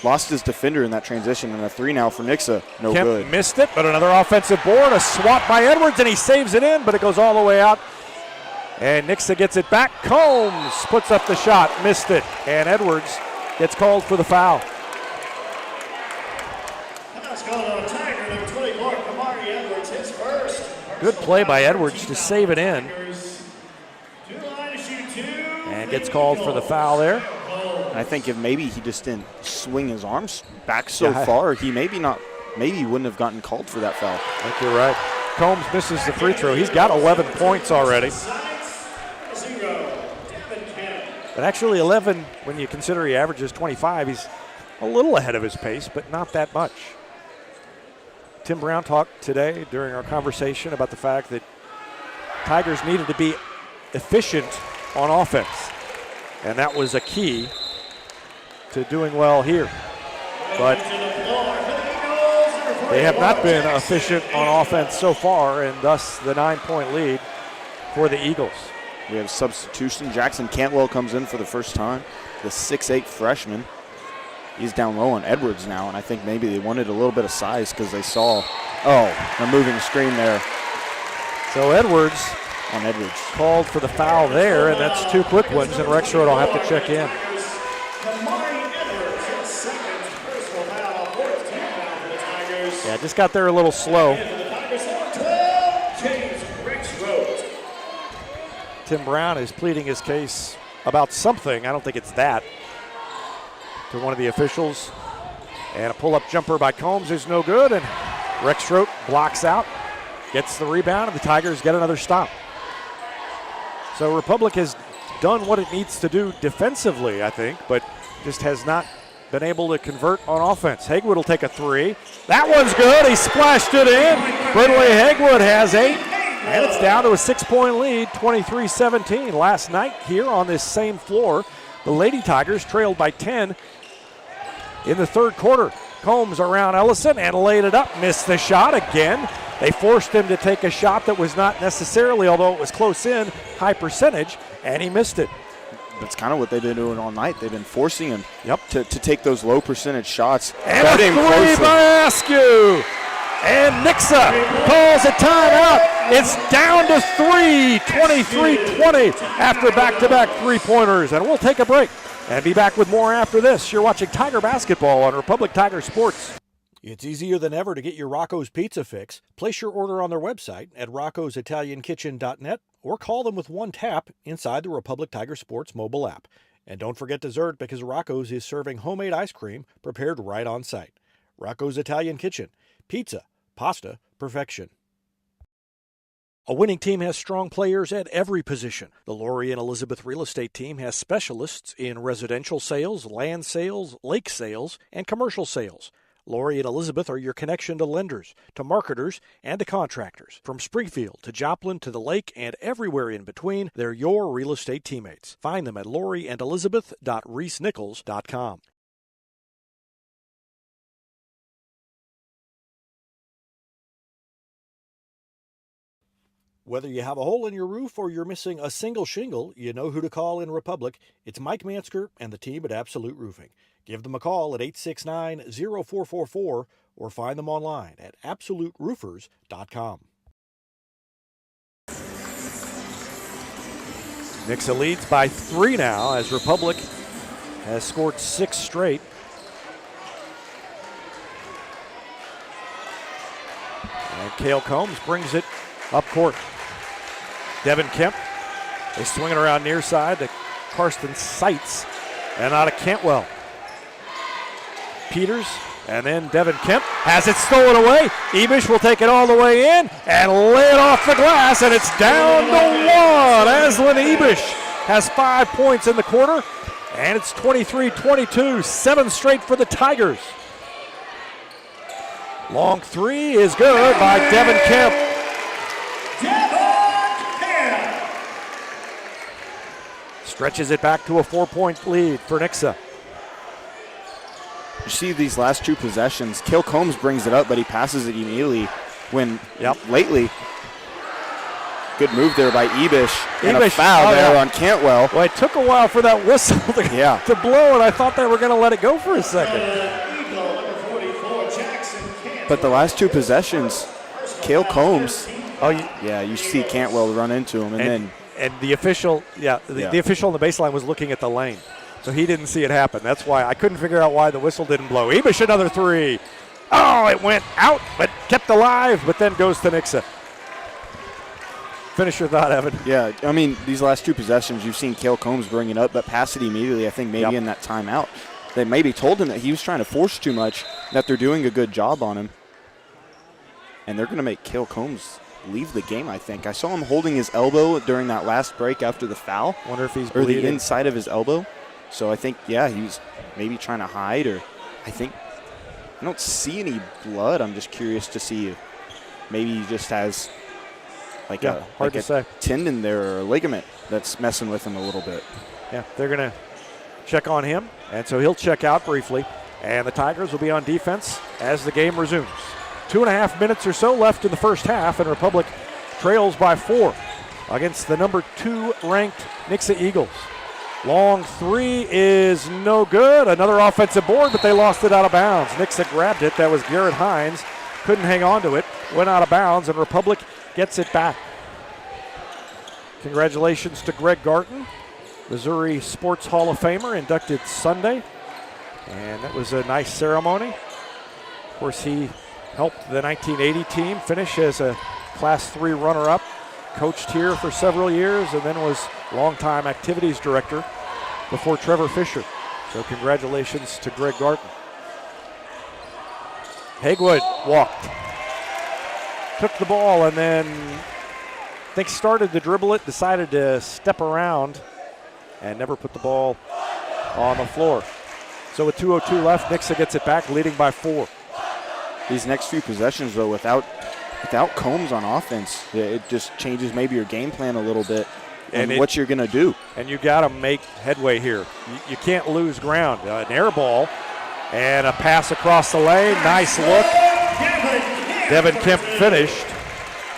lost his defender in that transition, and a three now for Nixa. No Kemp good. Missed it, but another offensive board, a swat by Edwards, and he saves it in, but it goes all the way out. And Nixa gets it back. Combs puts up the shot, missed it, and Edwards gets called for the foul. Good play by Edwards to save it in. And gets called for the foul there. I think if maybe he just didn't swing his arms back so far, he maybe wouldn't have gotten called for that foul. I think you're right. Combs misses the free throw. He's got 11 points already. But actually 11, when you consider he averages 25, he's a little ahead of his pace, but not that much. Tim Brown talked today during our conversation about the fact that Tigers needed to be efficient on offense, and that was a key to doing well here. But they have not been efficient on offense so far, and thus the 9-point lead for the Eagles. We have substitution. Jackson Cantwell comes in for the first time, the 6'8 freshman. He's down low on Edwards now, and I think maybe they wanted a little bit of size because they saw, a moving screen there. So Edwards on Edwards called for the foul there, and that's two quick ones, and Rexroad will have to check in. Yeah, just got there a little slow. Tim Brown is pleading his case about something. I don't think it's that. To one of the officials. And a pull-up jumper by Combs is no good, and Rexroad blocks out, gets the rebound, and the Tigers get another stop. So Republic has done what it needs to do defensively, I think, but just has not been able to convert on offense. Hagewood will take a three. That one's good. He splashed it in. Brindley Hagewood has 8, and it's down to a 6-point lead, 23-17. Last night here on this same floor, the Lady Tigers trailed by 10 in the third quarter. Combs around Ellison and laid it up. Missed the shot again. They forced him to take a shot that was not necessarily, although it was close in, high percentage, and he missed it. That's kind of what they've been doing all night. They've been forcing him to take those low percentage shots. And a three by Askew. And Nixa calls a timeout. It's down to 3, 23-20 after back-to-back three-pointers. And we'll take a break and be back with more after this. You're watching Tiger Basketball on Republic Tiger Sports. It's easier than ever to get your Rocco's Pizza fix. Place your order on their website at roccositaliankitchen.net or call them with one tap inside the Republic Tiger Sports mobile app. And don't forget dessert, because Rocco's is serving homemade ice cream prepared right on site. Rocco's Italian Kitchen. Pizza, pasta, perfection. A winning team has strong players at every position. The Lori and Elizabeth Real Estate Team has specialists in residential sales, land sales, lake sales, and commercial sales. Lori and Elizabeth are your connection to lenders, to marketers, and to contractors. From Springfield to Joplin to the lake and everywhere in between, they're your real estate teammates. Find them at loriandelizabeth.reesnichols.com. Whether you have a hole in your roof or you're missing a single shingle, you know who to call in Republic. It's Mike Mansker and the team at Absolute Roofing. Give them a call at 869-0444 or find them online at absoluteroofers.com. Nixa leads by 3 now as Republic has scored 6 straight. And Cale Combs brings it up court. Devin Kemp, they swing it around near side to Karsten Seitz and out of Cantwell. Peters and then Devin Kemp has it stolen away. Ebish will take it all the way in and lay it off the glass, and it's down to 1. Aslan Ebish has 5 points in the quarter, and it's 23-22, 7 straight for the Tigers. Long 3 is good by Devin Kemp. Stretches it back to a 4-point lead for Nixa. You see these last 2 possessions, Cale Combs brings it up, but he passes it immediately when lately, good move there by Ebish, and a foul there on Cantwell. Well, it took a while for that whistle to blow, and I thought they were going to let it go for a second. But the last 2 possessions, Cale Combs, you see Cantwell run into him, and the official, the official on the baseline was looking at the lane, so he didn't see it happen. That's why I couldn't figure out why the whistle didn't blow. Ebish, another 3. Oh, it went out, but kept alive, but then goes to Nixa. Finish your thought, Evan. Yeah, I mean, these last 2 possessions, you've seen Cale Combs bring it up, but pass it immediately, I think maybe in that timeout. They maybe told him that he was trying to force too much, that they're doing a good job on him. And they're going to make Cale Combs leave the game, I think. I saw him holding his elbow during that last break after the foul. Wonder if he's bleeding. Or the inside of his elbow. So I think, he was maybe trying to hide, or I don't see any blood. I'm just curious to see if maybe he just has a tendon there or a ligament that's messing with him a little bit. Yeah, they're going to check on him, and so he'll check out briefly. And the Tigers will be on defense as the game resumes. 2.5 minutes or so left in the first half, and Republic trails by 4 against the number 2 ranked Nixa Eagles. Long 3 is no good. Another offensive board, but they lost it out of bounds. Nixa grabbed it. That was Garrett Hines. Couldn't hang on to it. Went out of bounds, and Republic gets it back. Congratulations to Greg Garton, Missouri Sports Hall of Famer, inducted Sunday. And that was a nice ceremony. Of course, he helped the 1980 team finish as a Class 3 runner-up, coached here for several years, and then was longtime activities director before Trevor Fisher. So congratulations to Greg Garton. Hagwood walked, took the ball, and then I think started to dribble it, decided to step around, and never put the ball on the floor. So with 2:02 left, Nixa gets it back, leading by 4. These next few possessions, though, without Combs on offense, it just changes maybe your game plan a little bit and what you're going to do. And you got to make headway here. You can't lose ground. An air ball and a pass across the lane. Nice look. Devin Kemp finished,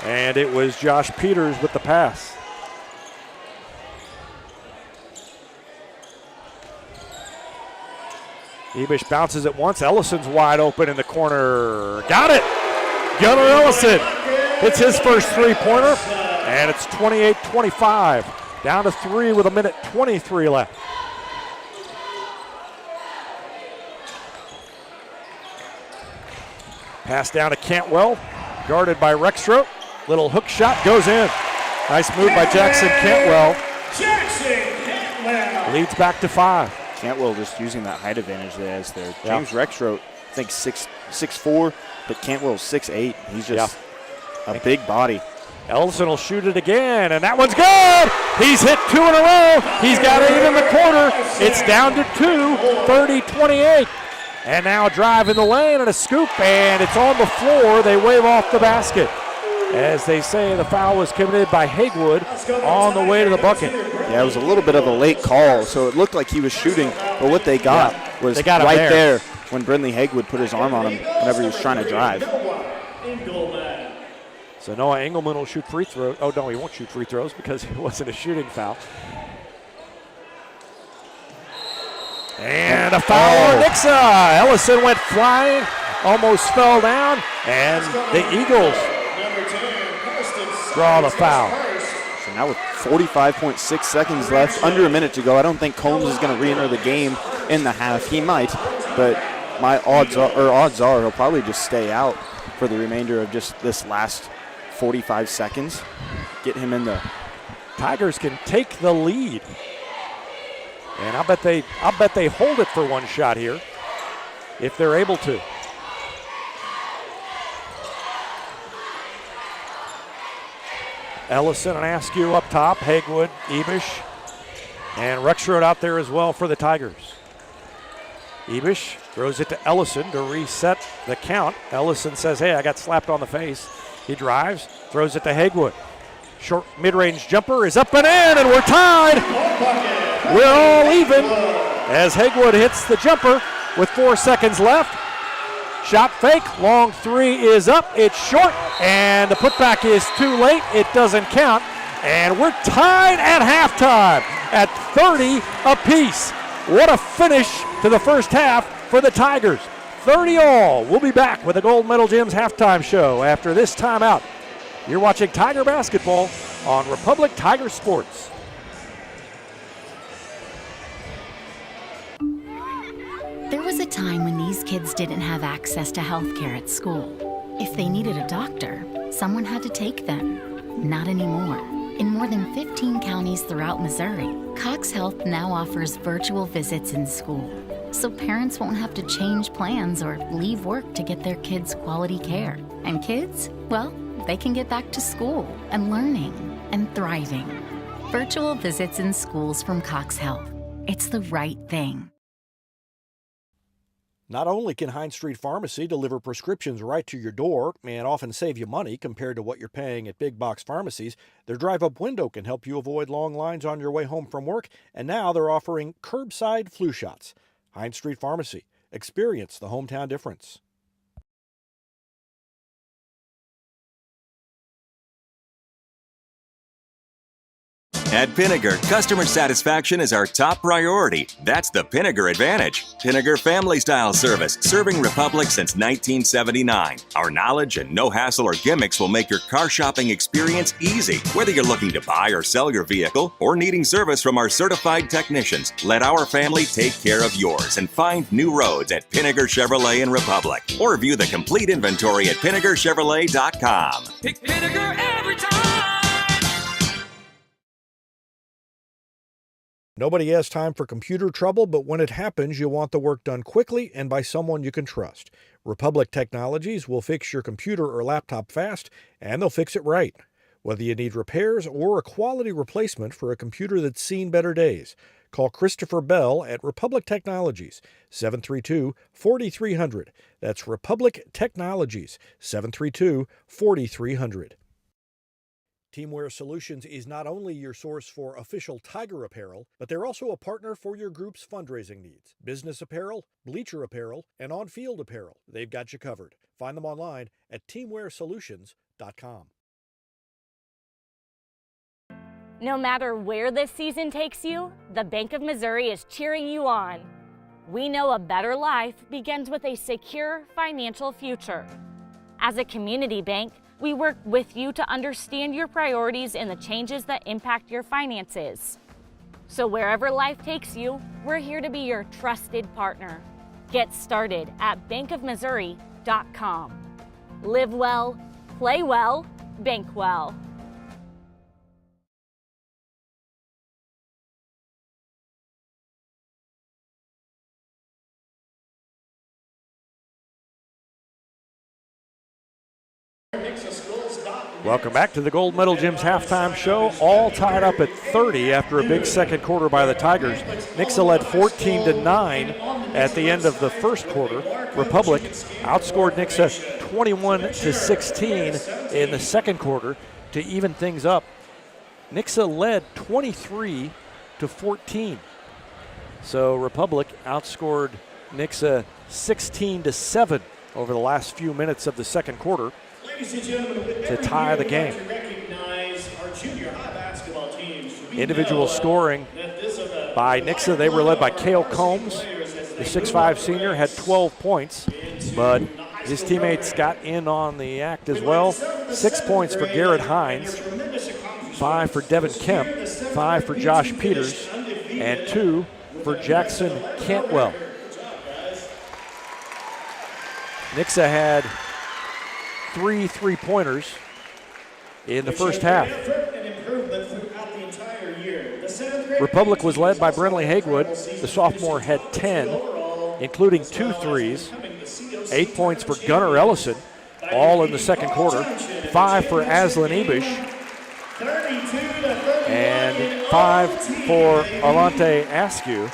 and it was Josh Peters with the pass. Ebish bounces it once. Ellison's wide open in the corner. Got it! Gunnar Ellison hits his first 3-pointer, and it's 28-25. Down to 3 with 1:23 left. Pass down to Cantwell, guarded by Rexroth. Little hook shot goes in. Nice move by Jackson Cantwell. Leads back to 5. Cantwell just using that height advantage that he has there. James Rexroth, I think 6'4", but Cantwell's 6'8". He's just a big body. Ellison will shoot it again, and that one's good! He's hit 2 in a row. He's got 8 in the quarter. It's down to 2, 30-28. And now a drive in the lane and a scoop, and it's on the floor. They wave off the basket. As they say, the foul was committed by Hagwood on the way to the bucket. Yeah, it was a little bit of a late call, so it looked like he was shooting, but what they got was right there when Brindley Hagwood put his arm on him whenever he was trying to drive. So Noah Engelman will shoot free throws. Oh, no, he won't shoot free throws because it wasn't a shooting foul. And a foul on Nixa. Ellison went flying, almost fell down, and the Eagles draw the foul. So now with 45.6 seconds left, under a minute to go, I don't think Combs is going to re-enter the game in the half. He might, but my odds are he'll probably just stay out for the remainder of just this last 45 seconds. Get him in the... Tigers can take the lead. And I'll bet they hold it for one shot here if they're able to. Ellison and Askew up top, Hagwood, Ebish, and Rexroad out there as well for the Tigers. Ebish throws it to Ellison to reset the count. Ellison says, hey, I got slapped on the face. He drives, throws it to Hagwood. Short mid-range jumper is up and in, and we're tied. We're all even as Hagwood hits the jumper with 4 seconds left. Shot fake, long three is up, it's short, and the putback is too late. It doesn't count, and we're tied at halftime at 30 apiece. What a finish to the first half for the Tigers. 30 all. We'll be back with the Gold Medal Gym's halftime show after this timeout. You're watching Tiger basketball on Republic Tiger Sports. There was a time when these kids didn't have access to health care at school. If they needed a doctor, someone had to take them. Not anymore. In more than 15 counties throughout Missouri, Cox Health now offers virtual visits in school, so parents won't have to change plans or leave work to get their kids quality care. And kids, well, they can get back to school and learning and thriving. Virtual visits in schools from Cox Health. It's the right thing. Not only can Hines Street Pharmacy deliver prescriptions right to your door and often save you money compared to what you're paying at big box pharmacies, their drive-up window can help you avoid long lines on your way home from work, and now they're offering curbside flu shots. Hines Street Pharmacy. Experience the hometown difference. At Pinnaker, customer satisfaction is our top priority. That's the Pinnaker advantage. Pinnaker Family Style Service, serving Republic since 1979. Our knowledge and no hassle or gimmicks will make your car shopping experience easy. Whether you're looking to buy or sell your vehicle or needing service from our certified technicians, let our family take care of yours and find new roads at Pinnaker Chevrolet in Republic. Or view the complete inventory at PinnakerChevrolet.com. Pick Pinnaker every time. Nobody has time for computer trouble, but when it happens, you want the work done quickly and by someone you can trust. Republic Technologies will fix your computer or laptop fast, and they'll fix it right. Whether you need repairs or a quality replacement for a computer that's seen better days, call Christopher Bell at Republic Technologies, 732-4300. That's Republic Technologies, 732-4300. Teamwear Solutions is not only your source for official Tiger apparel, but they're also a partner for your group's fundraising needs. Business apparel, bleacher apparel, and on-field apparel. They've got you covered. Find them online at teamwearsolutions.com. No matter where this season takes you, the Bank of Missouri is cheering you on. We know a better life begins with a secure financial future. As a community bank, we work with you to understand your priorities and the changes that impact your finances. So wherever life takes you, we're here to be your trusted partner. Get started at bankofmissouri.com. Live well, play well, bank well. Welcome back to the Gold Medal Gym's halftime show. All tied up at 30 after a big second quarter by the Tigers. Nixa led 14-9 at the end of the first quarter. Republic outscored Nixa 21-16 in the second quarter to even things up. Nixa led 23-14. So Republic outscored Nixa 16-7 over the last few minutes of the second quarter. to tie the game. Individual scoring by Nixa. They were led by Cale Combs. The 6'5 senior had 12 points, but his teammates got in on the act as well. 6 points for Garrett Hines, 5 for Devin Kemp, 5 for Josh Peters, and 2 for Jackson Cantwell. Nixa had 3 3-pointers in the first half. Republic was led by Brentley Haywood. The sophomore had 10, including 2 threes. 8 points for Gunnar Ellison, all in the second quarter. 5 for Aslan Ibish. And 5 for Alante Askew.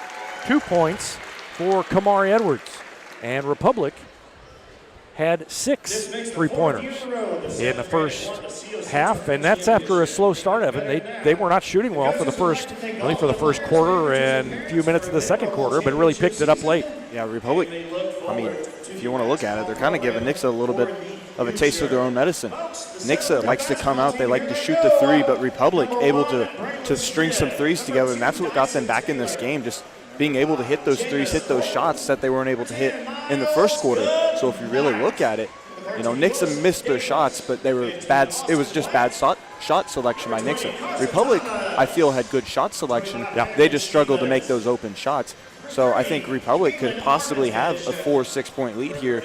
2 points for Kamari Edwards. And Republic had 6 3-pointers in the first half, and that's after a slow start, Evan. They were not shooting well for the first quarter and a few minutes of the second quarter, but really picked it up late. Yeah, Republic, I mean, if you want to look at it, they're kind of giving Nixa a little bit of a taste of their own medicine. Nixa likes to come out, they like to shoot the three, but Republic able to string some threes together, and that's what got them back in this game, just being able to hit those threes, hit those shots that they weren't able to hit in the first quarter. So if you really look at it, you know, Nixa missed their shots, but they were bad. It was just bad shot selection by Nixa. Republic, I feel, had good shot selection. Yeah. They just struggled to make those open shots. So I think Republic could possibly have a 4-6 point lead here.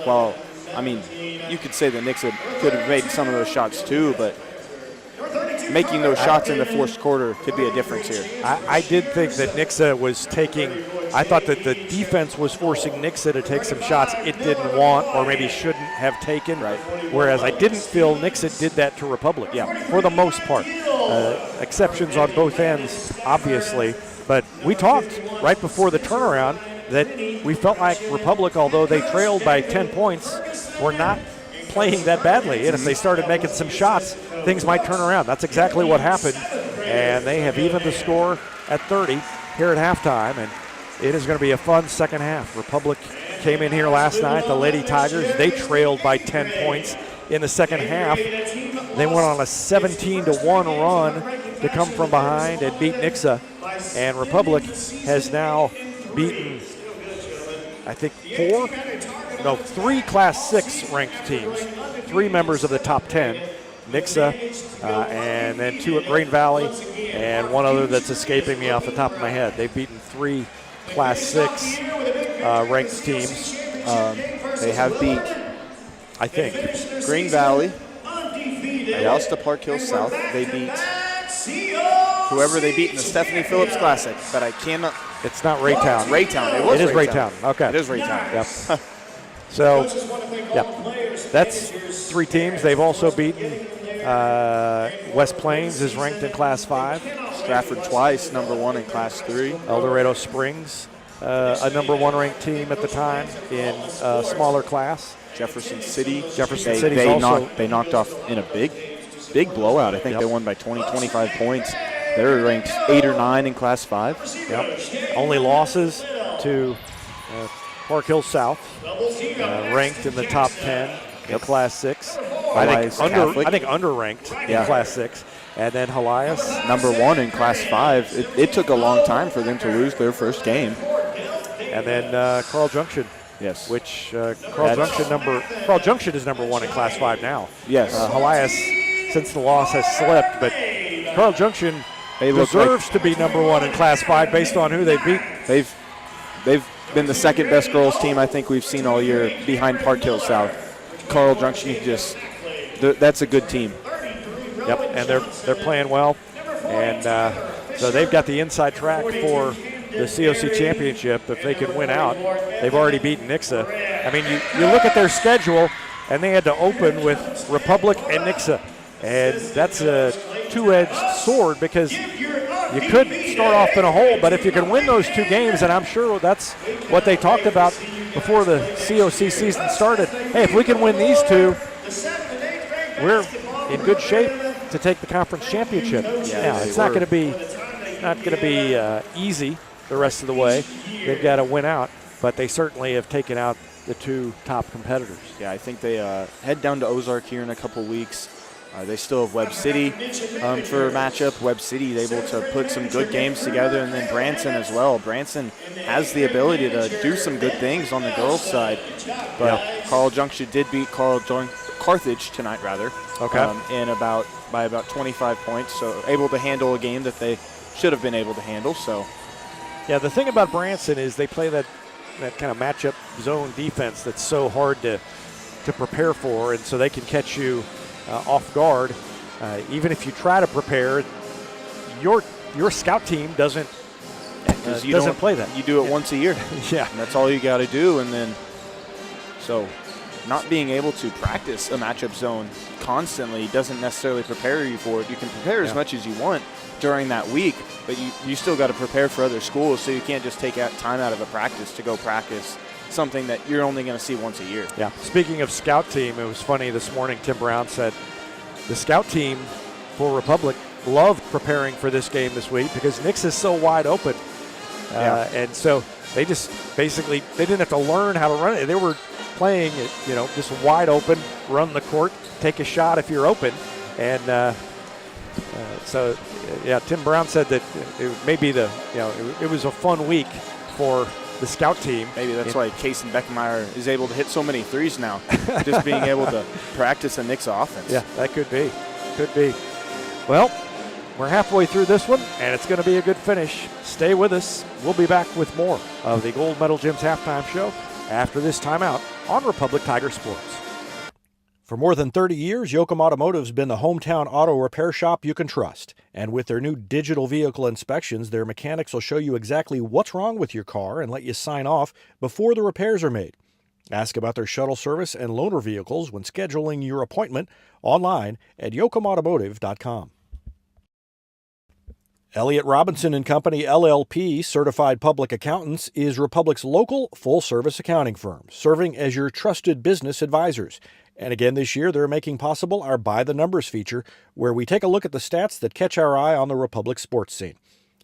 Well, I mean, you could say that Nixa could have made some of those shots too, but making those shots in the fourth quarter could be a difference here. I did think that Nixa was I thought that the defense was forcing Nixa to take some shots it didn't want or maybe shouldn't have taken. Right. Whereas I didn't feel Nixa did that to Republic. Yeah, for the most part. Exceptions on both ends, obviously. But we talked right before the turnaround that we felt like Republic, although they trailed by 10 points, were not playing that badly. And if they started making some shots, things might turn around. That's exactly what happened. And they have evened the score at 30 here at halftime. And it is going to be a fun second half. Republic came in here last night, the Lady Tigers. They trailed by 10 points in the second half. They went on a 17-1 run to come from behind and beat Nixa. And Republic has now beaten, I think, 3 Class 6 ranked teams, 3 members of the top 10, Nixa, and then 2 at Green Valley, and 1 other that's escaping me off the top of my head. They've beaten 3 Class 6 ranked teams. They have beat, I think, Green Valley. They lost to Park Hill South. They beat whoever they beat in the Stephanie Phillips Classic, but I cannot. It's not Raytown. Raytown. It is Raytown. Okay. It is Raytown. Yep. So, that's 3 teams. They've also beaten West Plains is ranked in Class 5. Stratford twice, #1 in Class 3. El Dorado Springs, a #1 ranked team at the time in a smaller class. Jefferson City. They knocked off in a big blowout. I think they won by 20, 25 points. They're ranked 8 or 9 in Class 5. Yep. Only losses to Park Hill South, ranked in the top 10 in Class 6. I think underranked in Class 6. And then Helias, #1 in Class 5. It took a long time for them to lose their first game. And then Carl Junction. Yes. Which Carl Junction is #1 in Class 5 now. Yes. Helias, since the loss, has slipped, but Carl Junction deserves to be #1 in Class 5 based on who they beat. They've been the second best girls team I think we've seen all year behind Park Hill South. Carl Junction, that's a good team. Yep, and they're playing well, and so they've got the inside track for the COC championship if they can win out. They've already beaten Nixa. I mean, you look at their schedule, and they had to open with Republic and Nixa, and that's a two-edged sword because you could start off in a hole, but if you can win those 2 games, and I'm sure that's what they talked about before the COC season started. Hey, if we can win these 2, we're in good shape to take the conference championship. Yeah, it's not going to be easy the rest of the way. They've got to win out, but they certainly have taken out the two top competitors. Yeah, I think they head down to Ozark here in a couple weeks. They still have Webb City for a matchup. Webb City able to put some good games together, and then Branson as well. Branson has the ability to do some good things on the girls' side, but Carl Junction did beat Carthage tonight, rather. Okay. By about 25 points, so able to handle a game that they should have been able to handle. So, yeah, the thing about Branson is they play that kind of matchup zone defense that's so hard to prepare for, and so they can catch you off guard. Even if you try to prepare, your scout team doesn't play that. You do it once a year. Yeah, and that's all you got to do. And then, so not being able to practice a matchup zone constantly doesn't necessarily prepare you for it. You can prepare as much as you want during that week, but you still got to prepare for other schools, so you can't just take time out of a practice to go practice something that you're only going to see once a year. Yeah. Speaking of scout team, it was funny this morning. Tim Brown said the scout team for Republic loved preparing for this game this week because Nixa is so wide open, and so they just basically they didn't have to learn how to run it. They were playing it, just wide open, run the court, take a shot if you're open, and so Tim Brown said that it was a fun week for the scout team. Maybe that's why Kason Beckemeyer is able to hit so many threes now, just being able to practice a Nixa offense. Yeah, that could be. Well, we're halfway through this one, and it's going to be a good finish. Stay with us. We'll be back with more of the Gold Medal Gyms halftime show after this timeout on Republic Tiger Sports. For more than 30 years, Yoakum Automotive's been the hometown auto repair shop you can trust. And with their new digital vehicle inspections, their mechanics will show you exactly what's wrong with your car and let you sign off before the repairs are made. Ask about their shuttle service and loaner vehicles when scheduling your appointment online at yoakumautomotive.com. Elliott Robinson and Company, LLP, Certified Public Accountants, is Republic's local full-service accounting firm, serving as your trusted business advisors. And again this year, they're making possible our By the Numbers feature, where we take a look at the stats that catch our eye on the Republic sports scene.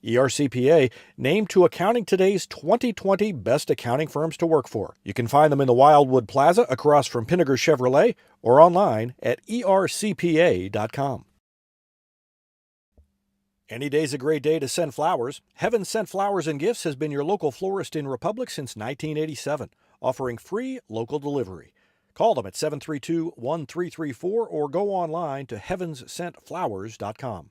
ERCPA named to Accounting Today's 2020 Best Accounting Firms to Work For. You can find them in the Wildwood Plaza across from Pinnager Chevrolet or online at ercpa.com. Any day's a great day to send flowers. Heaven Sent Flowers and Gifts has been your local florist in Republic since 1987, offering free local delivery. Call them at 732-1334 or go online to heavenssentflowers.com.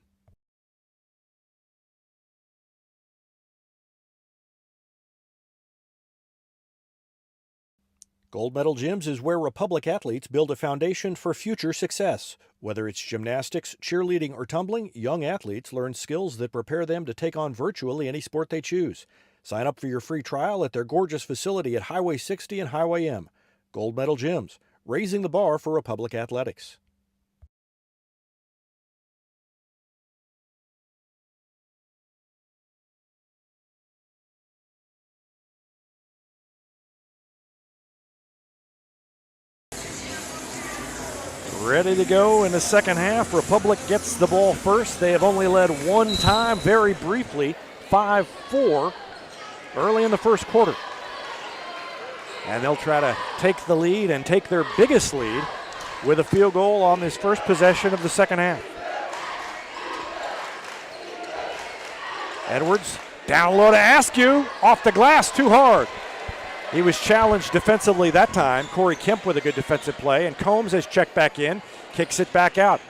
Gold Medal Gyms is where Republic athletes build a foundation for future success. Whether it's gymnastics, cheerleading, or tumbling, young athletes learn skills that prepare them to take on virtually any sport they choose. Sign up for your free trial at their gorgeous facility at Highway 60 and Highway M. Gold Medal Gyms, raising the bar for Republic athletics. Ready to go in the second half. Republic gets the ball first. They have only led one time, very briefly, 5-4, early in the first quarter. And they'll try to take the lead and take their biggest lead with a field goal on this first possession of the second half. Edwards, down low to Askew, off the glass, too hard. He was challenged defensively that time. Corey Kemp with a good defensive play, and Combs has checked back in, kicks it back out.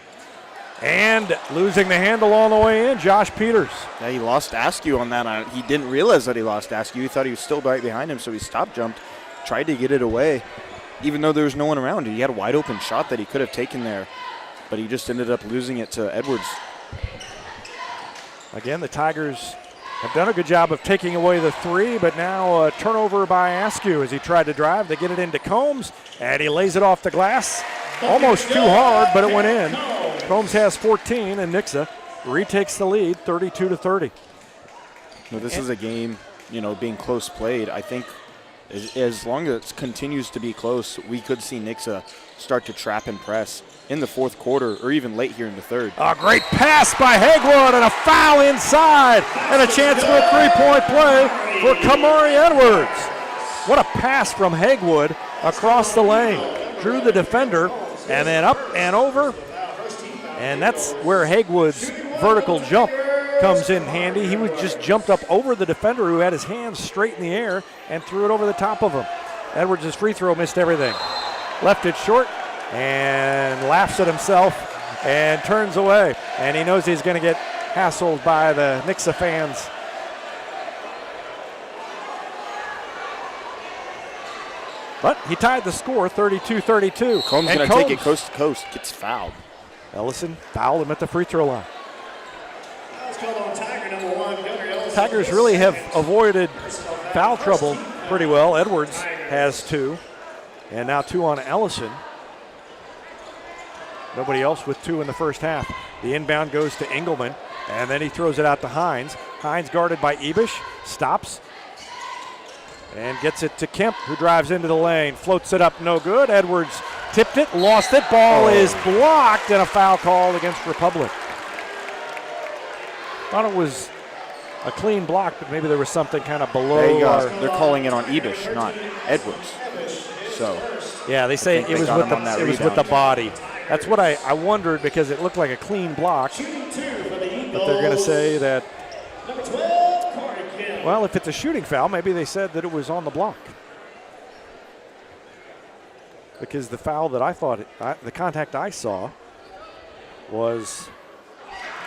And losing the handle on the way in, Josh Peters. Yeah, he lost Askew on that. He didn't realize that he lost Askew. He thought he was still right behind him, so he stop jumped, tried to get it away, even though there was no one around. He had a wide open shot that he could have taken there, but he just ended up losing it to Edwards. Again, the Tigers have done a good job of taking away the three, but now a turnover by Askew as he tried to drive. They get it into Combs, and he lays it off the glass. Almost too hard, but it went in. Combs has 14, and Nixa retakes the lead, 32-30. No, this is a game, being close played. I think as long as it continues to be close, we could see Nixa start to trap and press in the fourth quarter or even late here in the third. A great pass by Hegwood and a foul inside and a chance for a three-point play for Kamari Edwards. What a pass from Hegwood across the lane, drew the defender, and then up and over. And that's where Hagwood's vertical jump comes in handy. He was just jumped up over the defender who had his hands straight in the air and threw it over the top of him. Edwards' free throw missed everything. Left it short and laughs at himself and turns away. And he knows he's going to get hassled by the Nixa fans. But he tied the score 32-32. Combs going to take it coast to coast, gets fouled. Ellison fouled him at the free throw line. Tigers really have avoided foul trouble pretty well. Edwards has 2, and now 2 on Ellison. Nobody else with 2 in the first half. The inbound goes to Engelman, and then he throws it out to Hines. Hines guarded by Ebish, stops, and gets it to Kemp, who drives into the lane, floats it up, no good. Edwards tipped it, lost it. Ball is blocked, and a foul called against Republic. Thought it was a clean block, but maybe there was something kind of below. There you go. They're calling it on Ebish, not Edwards. So yeah, they say it was with the body. That's what I wondered, because it looked like a clean block. But they're going to say that, well, if it's a shooting foul, maybe they said that it was on the block. Because the foul that I thought, the contact I saw was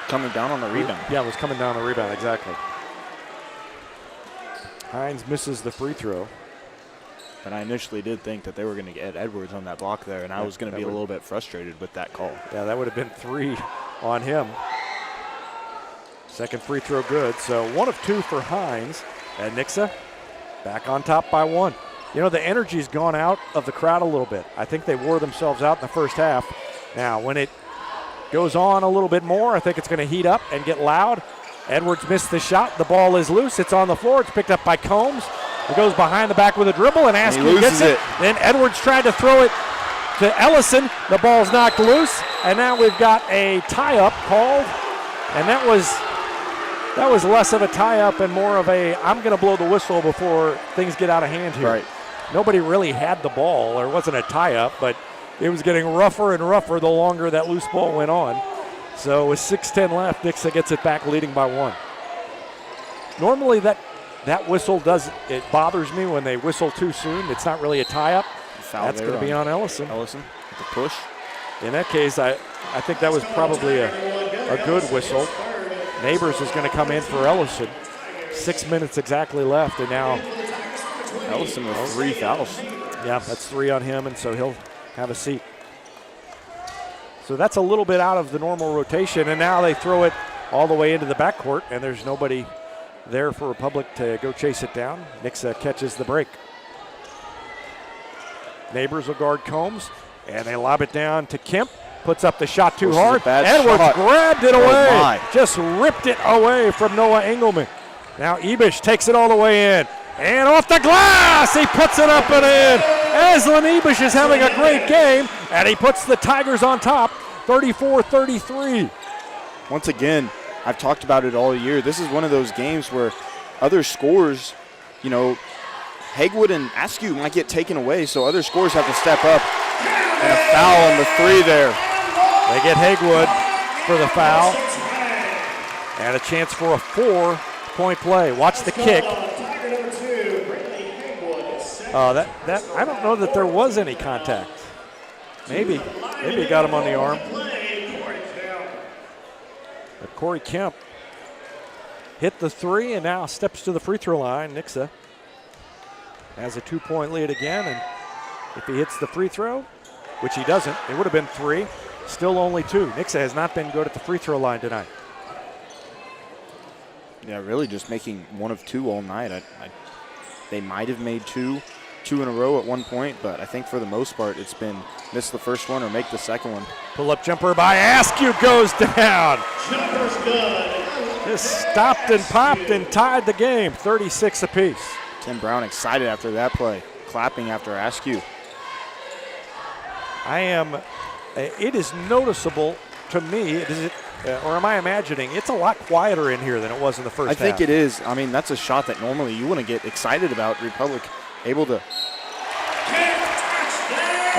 coming down on the rebound. Yeah, it was coming down on the rebound, exactly. Hines misses the free throw. And I initially did think that they were going to get Edwards on that block there, and I was going to be a little bit frustrated with that call. Yeah, that would have been 3 on him. Second free throw good, so 1 of 2 for Hines. And Nixa back on top by 1. You know, the energy's gone out of the crowd a little bit. I think they wore themselves out in the first half. Now, when it goes on a little bit more, I think it's going to heat up and get loud. Edwards missed the shot. The ball is loose. It's on the floor. It's picked up by Combs. He goes behind the back with a dribble, and Askew gets it. Then Edwards tried to throw it to Ellison. The ball's knocked loose, and now we've got a tie-up called. And that was less of a tie-up and more of a, I'm going to blow the whistle before things get out of hand here. Right. Nobody really had the ball. There wasn't a tie-up, but it was getting rougher and rougher the longer that loose ball went on. So with 6:10 left, Nixa gets it back leading by 1. Normally that whistle it bothers me when they whistle too soon. It's not really a tie-up. That's going to be on Ellison. Ellison with the push. In that case, I think that was probably a good whistle. Neighbors is going to come in for Ellison. 6 minutes exactly left, and now Ellison with 3 fouls. Yeah, that's 3 on him, and so he'll have a seat. So that's a little bit out of the normal rotation, and now they throw it all the way into the backcourt, and there's nobody there for Republic to go chase it down. Nixa catches the break. Neighbors will guard Combs, and they lob it down to Kemp. Puts up the shot too hard. Edwards grabbed it away. Just ripped it away from Noah Engelman. Now Ebish takes it all the way in. And off the glass, he puts it up and in. Aslan Ebish is having a great game, and he puts the Tigers on top, 34-33. Once again, I've talked about it all year. This is one of those games where other scores, Hagwood and Askew might get taken away, so other scores have to step up. And a foul on the 3 there. They get Hagwood for the foul. And a chance for a 4-point play. Watch the kick. I don't know that there was any contact. Maybe he got him on the arm. But Corey Kemp hit the 3 and now steps to the free throw line. Nixa has a 2-point lead again, and if he hits the free throw, which he doesn't, it would have been 3. Still only 2. Nixa has not been good at the free throw line tonight. Yeah, really just making 1 of 2 all night. They might have made two in a row at one point, but I think for the most part it's been miss the first one or make the second one. Pull-up jumper by Askew goes down. Just stopped and popped and tied the game, 36 apiece. Tim Brown excited after that play, clapping after Askew. It is noticeable to me, or am I imagining, it's a lot quieter in here than it was in the first half. I think it is. I mean, that's a shot that normally you wouldn't get excited about. Republic able to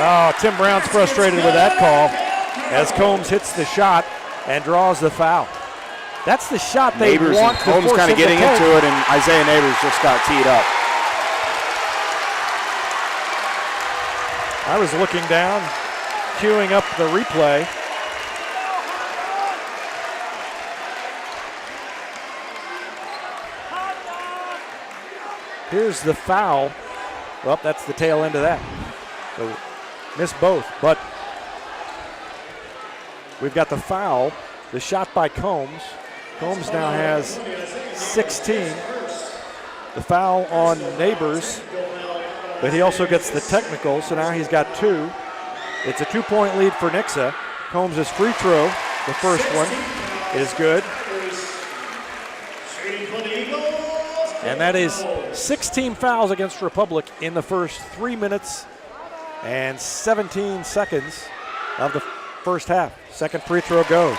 Oh, Tim Brown's frustrated with that call as Combs hits the shot and draws the foul. That's the shot they Neighbors want and to Combs force kind him of getting to take. into it, and Isaiah Neighbors just got teed up. I was looking down, queuing up the replay. Here's the foul. Well, that's the tail end of that. So missed both, but we've got the foul, the shot by Combs. Combs now has 16. The foul on Neighbors, but he also gets the technical, so now he's got 2. It's a 2-point lead for Nixa. Combs' free throw, the first one, is good. And that is 16 fouls against Republic in the first 3 minutes and 17 seconds of the first half. Second free throw goes.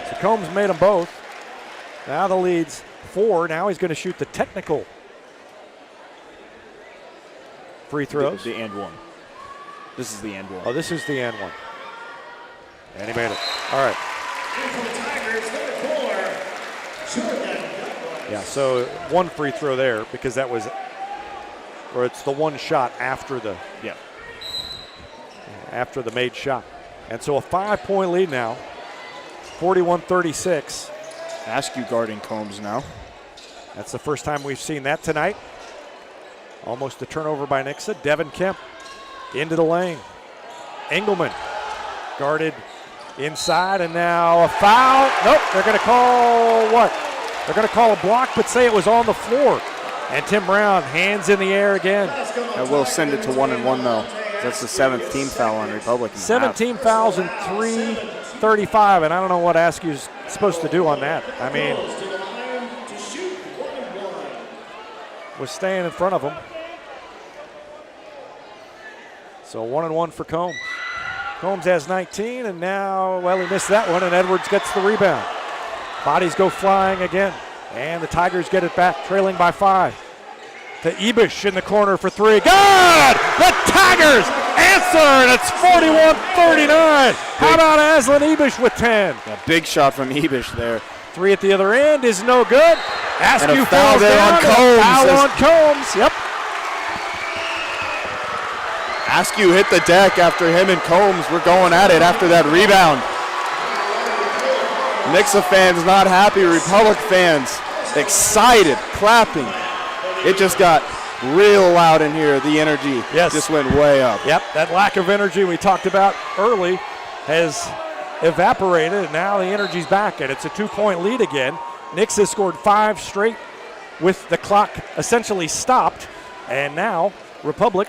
So Combs made them both. Now the lead's 4. Now he's going to shoot the technical free throws. The and one. This is the and one. Oh, this is the and one. And he made it. All right. Yeah, so one free throw there because that was, or it's the one shot after the, after the made shot. And so a 5-point lead now, 41-36. Askew guarding Combs now. That's the first time we've seen that tonight. Almost a turnover by Nixa. Devin Kemp into the lane. Engelman guarded inside, and now a foul. Nope, they're going to call what? They're going to call a block, but say it was on the floor. And Tim Brown, hands in the air again. That will send it to 1-1 though. That's the 7th team foul on Republic. 17 fouls in 3:35, and I don't know what Askew's supposed to do on that. I mean, was staying in front of him. So 1-1 for Combs. Combs has 19, and now, well, he missed that one, and Edwards gets the rebound. Bodies go flying again, and the Tigers get it back, trailing by 5. To Ibish in the corner for 3. Good! The Tigers answer, and it's 41-39. How about Aslan Ibish with 10? A big shot from Ibish there. 3 at the other end is no good. Askew and a foul falls there down, on Combs. Foul on Combs, yep. Askew hit the deck after him and Combs were going at it after that rebound. Nixa fans not happy, Republic fans excited, clapping. It just got real loud in here. The energy just went way up. Yep, that lack of energy we talked about early has evaporated, and now the energy's back, and it's a 2-point lead again. Nixa scored 5 straight with the clock essentially stopped, and now Republic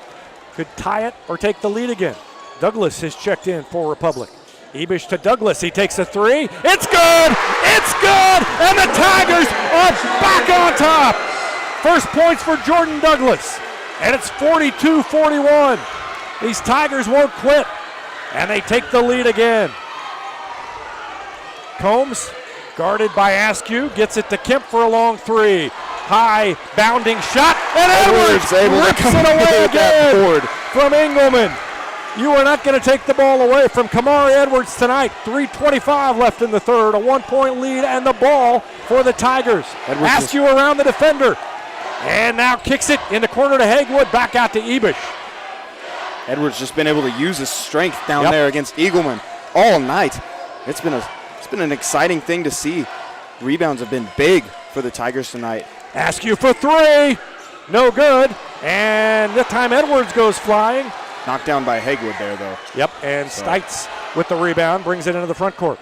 could tie it or take the lead again. Douglas has checked in for Republic. Ibish to Douglas, he takes a 3. It's good! It's good! And the Tigers are back on top! First points for Jordan Douglas, and it's 42-41. These Tigers won't quit, and they take the lead again. Combs, guarded by Askew, gets it to Kemp for a long 3. High bounding shot, and Edwards rips it away again from Engelman. You are not going to take the ball away from Kamari Edwards tonight. 3:25 left in the third, a 1-point lead, and the ball for the Tigers. Askew around the defender, and now kicks it in the corner to Hagwood, back out to Ibish. Edwards just been able to use his strength down there against Eagleman all night. It's been an exciting thing to see. Rebounds have been big for the Tigers tonight. Askew for 3, no good, and this time Edwards goes flying. Knocked down by Hagwood there, though. Yep, and Stites with the rebound brings it into the front court.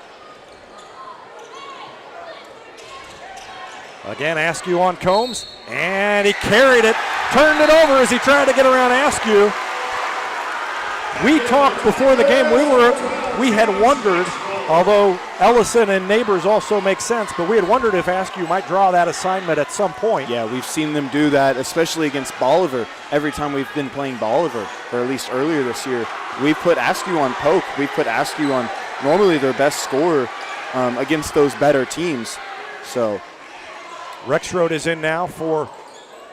Again, Askew on Combs, and he carried it, turned it over as he tried to get around Askew. We talked before the game, we had wondered, although Ellison and Neighbors also make sense, but we had wondered if Askew might draw that assignment at some point. Yeah, we've seen them do that, especially against Bolivar. Every time we've been playing Bolivar, or at least earlier this year, we put Askew on poke. We put Askew on normally their best scorer against those better teams. So Rexroad is in now for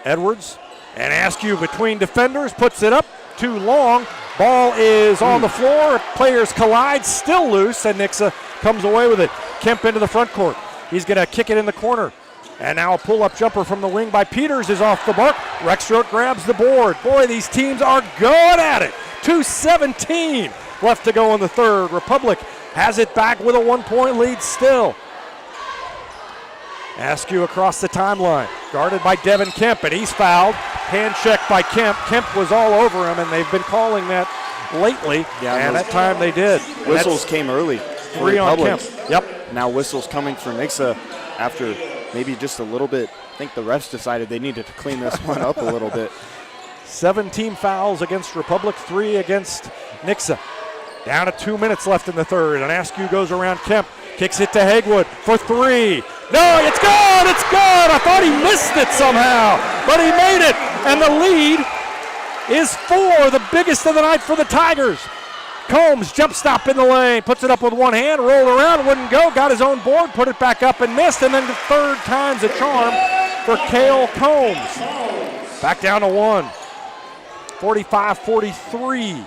Edwards. And Askew between defenders, puts it up, too long. Ball is on the floor, players collide, still loose, and Nixa comes away with it. Kemp into the front court. He's gonna kick it in the corner. And now a pull-up jumper from the wing by Peters is off the mark. Rexroad grabs the board. Boy, these teams are going at it. 2:17 left to go in the third. Republic has it back with a 1-point lead still. Askew across the timeline, guarded by Devin Kemp, and he's fouled. Hand check by Kemp. Kemp was all over him, and they've been calling that lately, and that time they did. Whistles came early. 3 on Kemp. Yep. Now whistles coming for Nixa after maybe just a little bit. I think the refs decided they needed to clean this one up a little bit. 17 fouls against Republic, 3 against Nixa. Down to 2 minutes left in the third, and Askew goes around Kemp, kicks it to Hagwood for 3. No, it's good, it's good. I thought he missed it somehow, but he made it, and the lead is 4, the biggest of the night for the Tigers. Combs, jump stop in the lane, puts it up with one hand, rolled around, wouldn't go, got his own board, put it back up and missed, and then the third time's a charm for Cale Combs. Back down to 1, 45-43.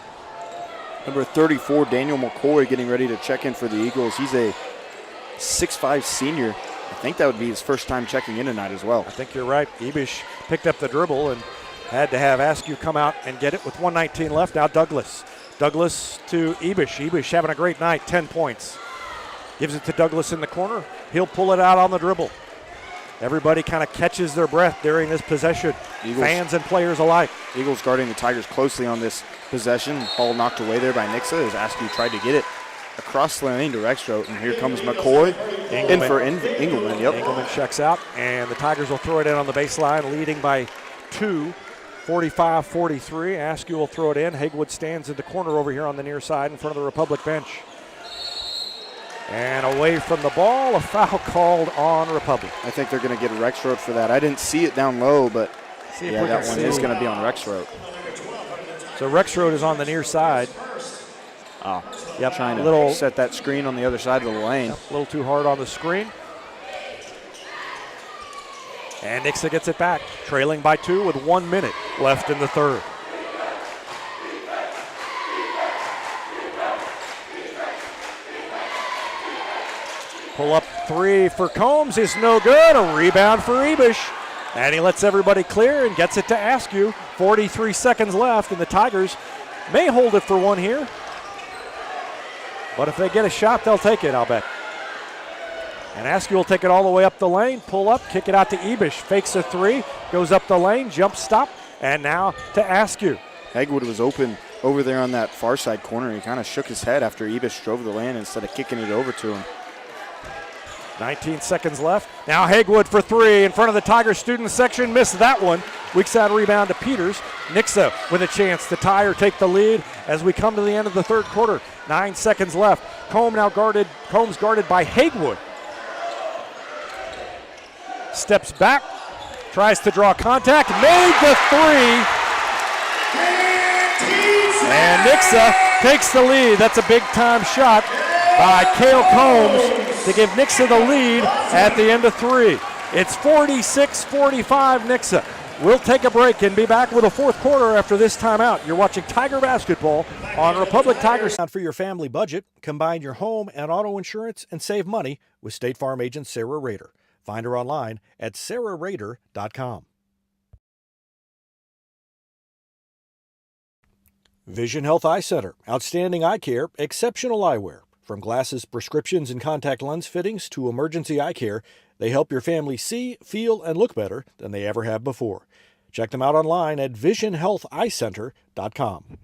Number 34, Daniel McCoy, getting ready to check in for the Eagles. He's a 6'5" senior. I think that would be his first time checking in tonight as well. I think you're right. Ebish picked up the dribble and had to have Askew come out and get it with 1:19 left. Now Douglas. Douglas to Ebish. Ebish having a great night, 10 points. Gives it to Douglas in the corner. He'll pull it out on the dribble. Everybody kind of catches their breath during this possession, fans and players alike. Eagles guarding the Tigers closely on this possession. Ball knocked away there by Nixa as Askew tried to get it across the lane to Rexroad, and here comes McCoy in for Engelman. Yep. Engelman checks out, and the Tigers will throw it in on the baseline, leading by 2, 45-43. Askew will throw it in. Hagwood stands in the corner over here on the near side in front of the Republic bench. And away from the ball, a foul called on Republic. I think they're going to get Rexroad for that. I didn't see it down low, but yeah, that one is going to be on Rexroad. So Rexroad is on the near side. Yep, trying to set that screen on the other side of the lane. A little too hard on the screen. And Nixa gets it back, trailing by 2 with 1 minute left in the third. Pull up 3 for Combs is no good. A rebound for Ebish. And he lets everybody clear and gets it to Askew. 43 seconds left, and the Tigers may hold it for 1 here. But if they get a shot, they'll take it, I'll bet. And Askew will take it all the way up the lane, pull up, kick it out to Ebish. Fakes a 3, goes up the lane, jump stop, and now to Askew. Hagwood was open over there on that far side corner. He kind of shook his head after Ebish drove the lane instead of kicking it over to him. 19 seconds left. Now Hagwood for 3 in front of the Tigers student section. Missed that one. Weak side rebound to Peters. Nixa with a chance to tie or take the lead as we come to the end of the third quarter. 9 seconds left. Combs guarded by Hagwood. Steps back, tries to draw contact, made the 3. And Nixa takes the lead. That's a big time shot by Cale Combs to give Nixa the lead at the end of 3. It's 46-45 Nixa. We'll take a break and be back with a fourth quarter after this timeout. You're watching Tiger Basketball on Republic Tigers. For your family budget, combine your home and auto insurance and save money with State Farm agent Sarah Rader. Find her online at sarahrader.com. Vision Health Eye Center. Outstanding eye care, exceptional eyewear. From glasses, prescriptions, and contact lens fittings to emergency eye care, they help your family see, feel, and look better than they ever have before. Check them out online at visionhealtheyecenter.com.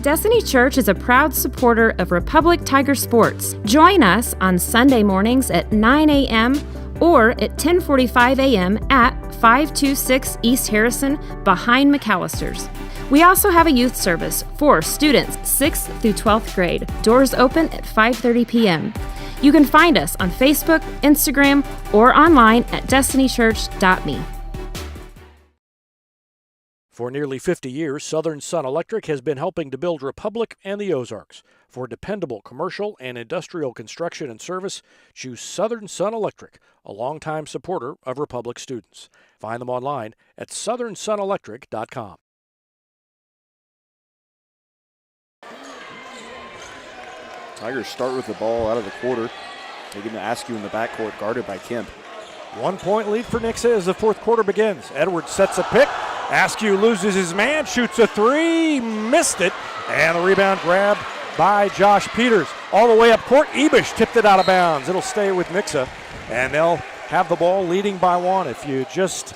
Destiny Church is a proud supporter of Republic Tiger Sports. Join us on Sunday mornings at 9 a.m. or at 10:45 a.m. at 526 East Harrison behind McAllister's. We also have a youth service for students 6th through 12th grade. Doors open at 5:30 p.m. You can find us on Facebook, Instagram, or online at destinychurch.me. For nearly 50 years, Southern Sun Electric has been helping to build Republic and the Ozarks. For dependable commercial and industrial construction and service, choose Southern Sun Electric, a longtime supporter of Republic students. Find them online at southernsunelectric.com. Tigers start with the ball out of the quarter. They're going to ask you in the backcourt, guarded by Kemp. 1 point lead for Nixa as the fourth quarter begins. Edwards sets a pick. Askew loses his man, shoots a three, missed it, and the rebound grabbed by Josh Peters. All the way up court, Ebish tipped it out of bounds. It'll stay with Nixa, and they'll have the ball leading by one. If you just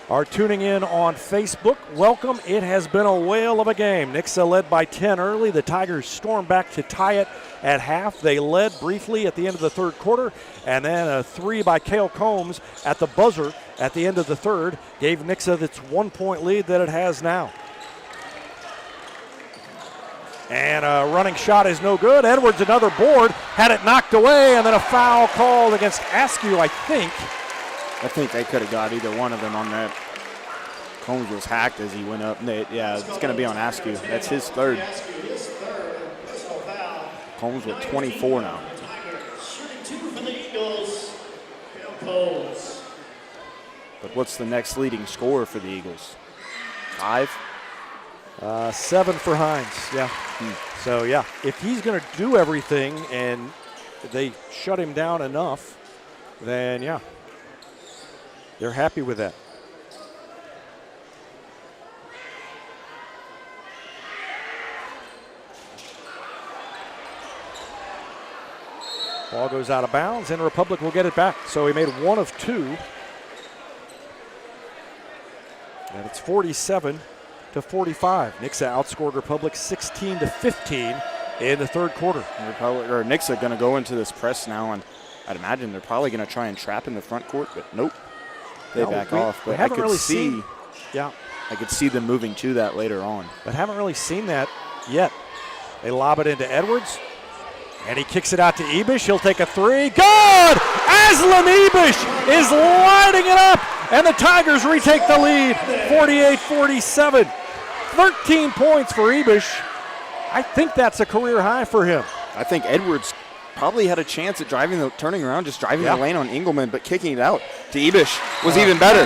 are tuning in on Facebook, welcome. It has been a whale of a game. Nixa led by 10 early. The Tigers stormed back to tie it at half. They led briefly at the end of the third quarter, and then a three by Cale Combs at the buzzer at the end of the third gave Nixa its 1 point lead that it has now. And a running shot is no good. Edwards, another board, had it knocked away, and then a foul called against Askew, I think. I think they could have got either one of them on that. Combs was hacked as he went up. Yeah, it's going to be on Askew. That's his third. Combs with 24 now. But what's the next leading scorer for the Eagles? 5? 7 for Hines, yeah. So, yeah, if he's going to do everything and they shut him down enough, then, yeah, they're happy with that. Ball goes out of bounds, and Republic will get it back. So he made 1 of 2. And it's 47-45. Nixa outscored Republic 16-15 in the third quarter. Nixa going to go into this press now, and I'd imagine they're probably going to try and trap in the front court, but nope. They back off. But I could see, I could see them moving to that later on. But haven't really seen that yet. They lob it into Edwards, and he kicks it out to Ebish. He'll take a three. Good! Aslan Ebish is lighting it up, and the Tigers retake the lead, 48-47. 13 points for Ebish. I think that's a career high for him. I think Edwards probably had a chance at turning around, just driving the lane on Engelman, but kicking it out to Ebish was even better.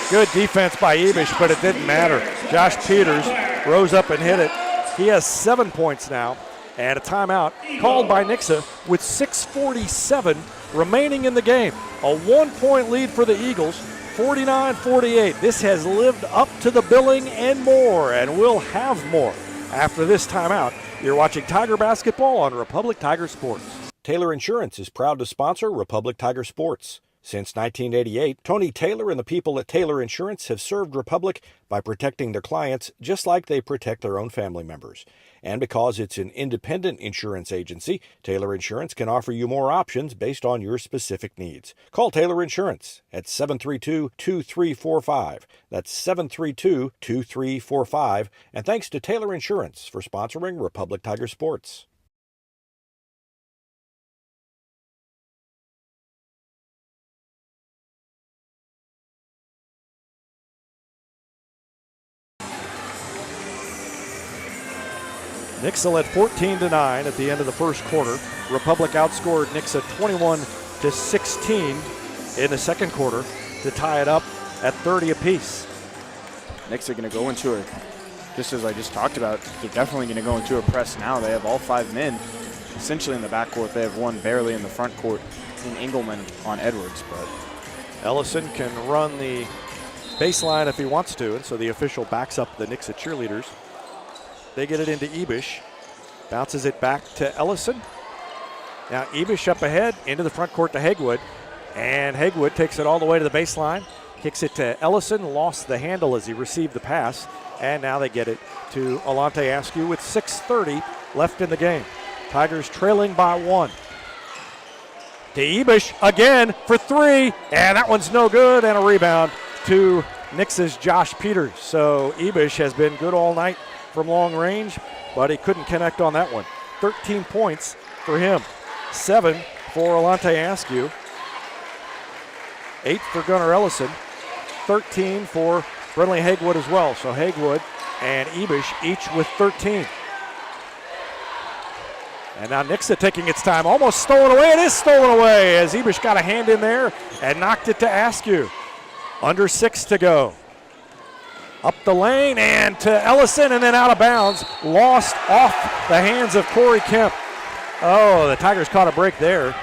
Good defense by Ebish, but it didn't matter. Josh Peters rose up and hit it. He has 7 points now, and a timeout called by Nixa with 6:47 remaining in the game. A 1 point lead for the Eagles, 49-48. This has lived up to the billing and more, and will have more after this timeout. You're watching Tiger Basketball on Republic Tiger Sports. Taylor Insurance is proud to sponsor Republic Tiger Sports. Since 1988, Tony Taylor and the people at Taylor Insurance have served Republic by protecting their clients just like they protect their own family members. And because it's an independent insurance agency, Taylor Insurance can offer you more options based on your specific needs. Call Taylor Insurance at 732-2345. That's 732-2345. And thanks to Taylor Insurance for sponsoring Republic Tiger Sports. Nixa led 14-9 at the end of the first quarter. Republic outscored Nixa 21-16 in the second quarter to tie it up at 30 apiece. Nixa going to go into a, just as I just talked about, they're definitely going to go into a press now. They have all 5 men essentially in the backcourt. They have one barely in the front court in Engelman on Edwards. But Ellison can run the baseline if he wants to, and so the official backs up the Nixa cheerleaders. They get it into Ebish, bounces it back to Ellison. Now Ebish up ahead, into the front court to Hagwood, and Hagwood takes it all the way to the baseline, kicks it to Ellison, lost the handle as he received the pass, and now they get it to Alante Askew with 6:30 left in the game. Tigers trailing by 1. To Ebish again for 3, and that one's no good, and a rebound to Nix's Josh Peters. So Ebish has been good all night from long range, but he couldn't connect on that one. 13 points for him. 7 for Alante Askew. 8 for Gunnar Ellison. 13 for Brentley Hagewood as well. So Hagewood and Ebish each with 13. And now Nixa taking its time, almost stolen away. It is stolen away as Ebish got a hand in there and knocked it to Askew. Under 6 to go. Up the lane and to Ellison and then out of bounds. Lost off the hands of Corey Kemp. Oh, the Tigers caught a break there.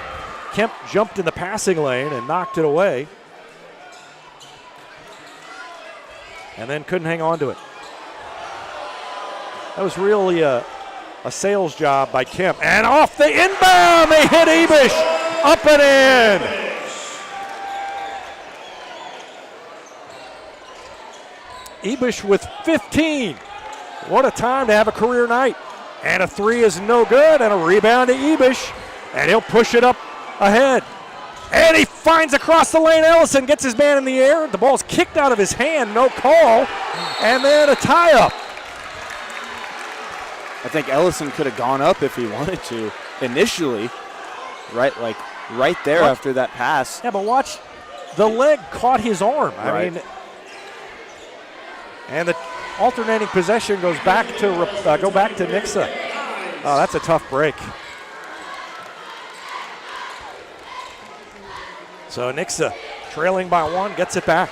Kemp jumped in the passing lane and knocked it away. And then couldn't hang on to it. That was really a sales job by Kemp. And off the inbound, they hit Ebish. Up and in. Ebish with 15. What a time to have a career night. And a 3 is no good, and a rebound to Ebish. And he'll push it up ahead. And he finds across the lane. Ellison gets his man in the air. The ball's kicked out of his hand, no call. And then a tie-up. I think Ellison could have gone up if he wanted to initially, right there after that pass. Yeah, but watch, the leg caught his arm. I mean, and the alternating possession goes back to Nixa. Oh, that's a tough break. So Nixa trailing by 1 gets it back.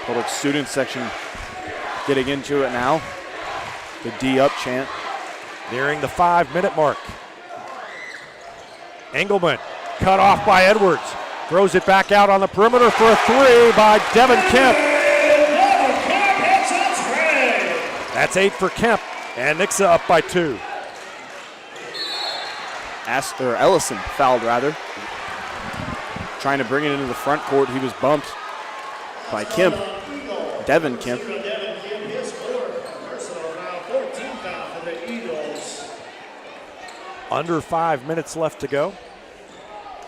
Public student section getting into it now. The D up chant. Nearing the 5-minute mark. Engelman cut off by Edwards. Throws it back out on the perimeter for a 3 by Devin Kemp. That's 8 for Kemp, and Nixa up by 2. Ellison fouled, rather. Trying to bring it into the front court. He was bumped by Kemp, Devin Kemp. Under 5 minutes left to go.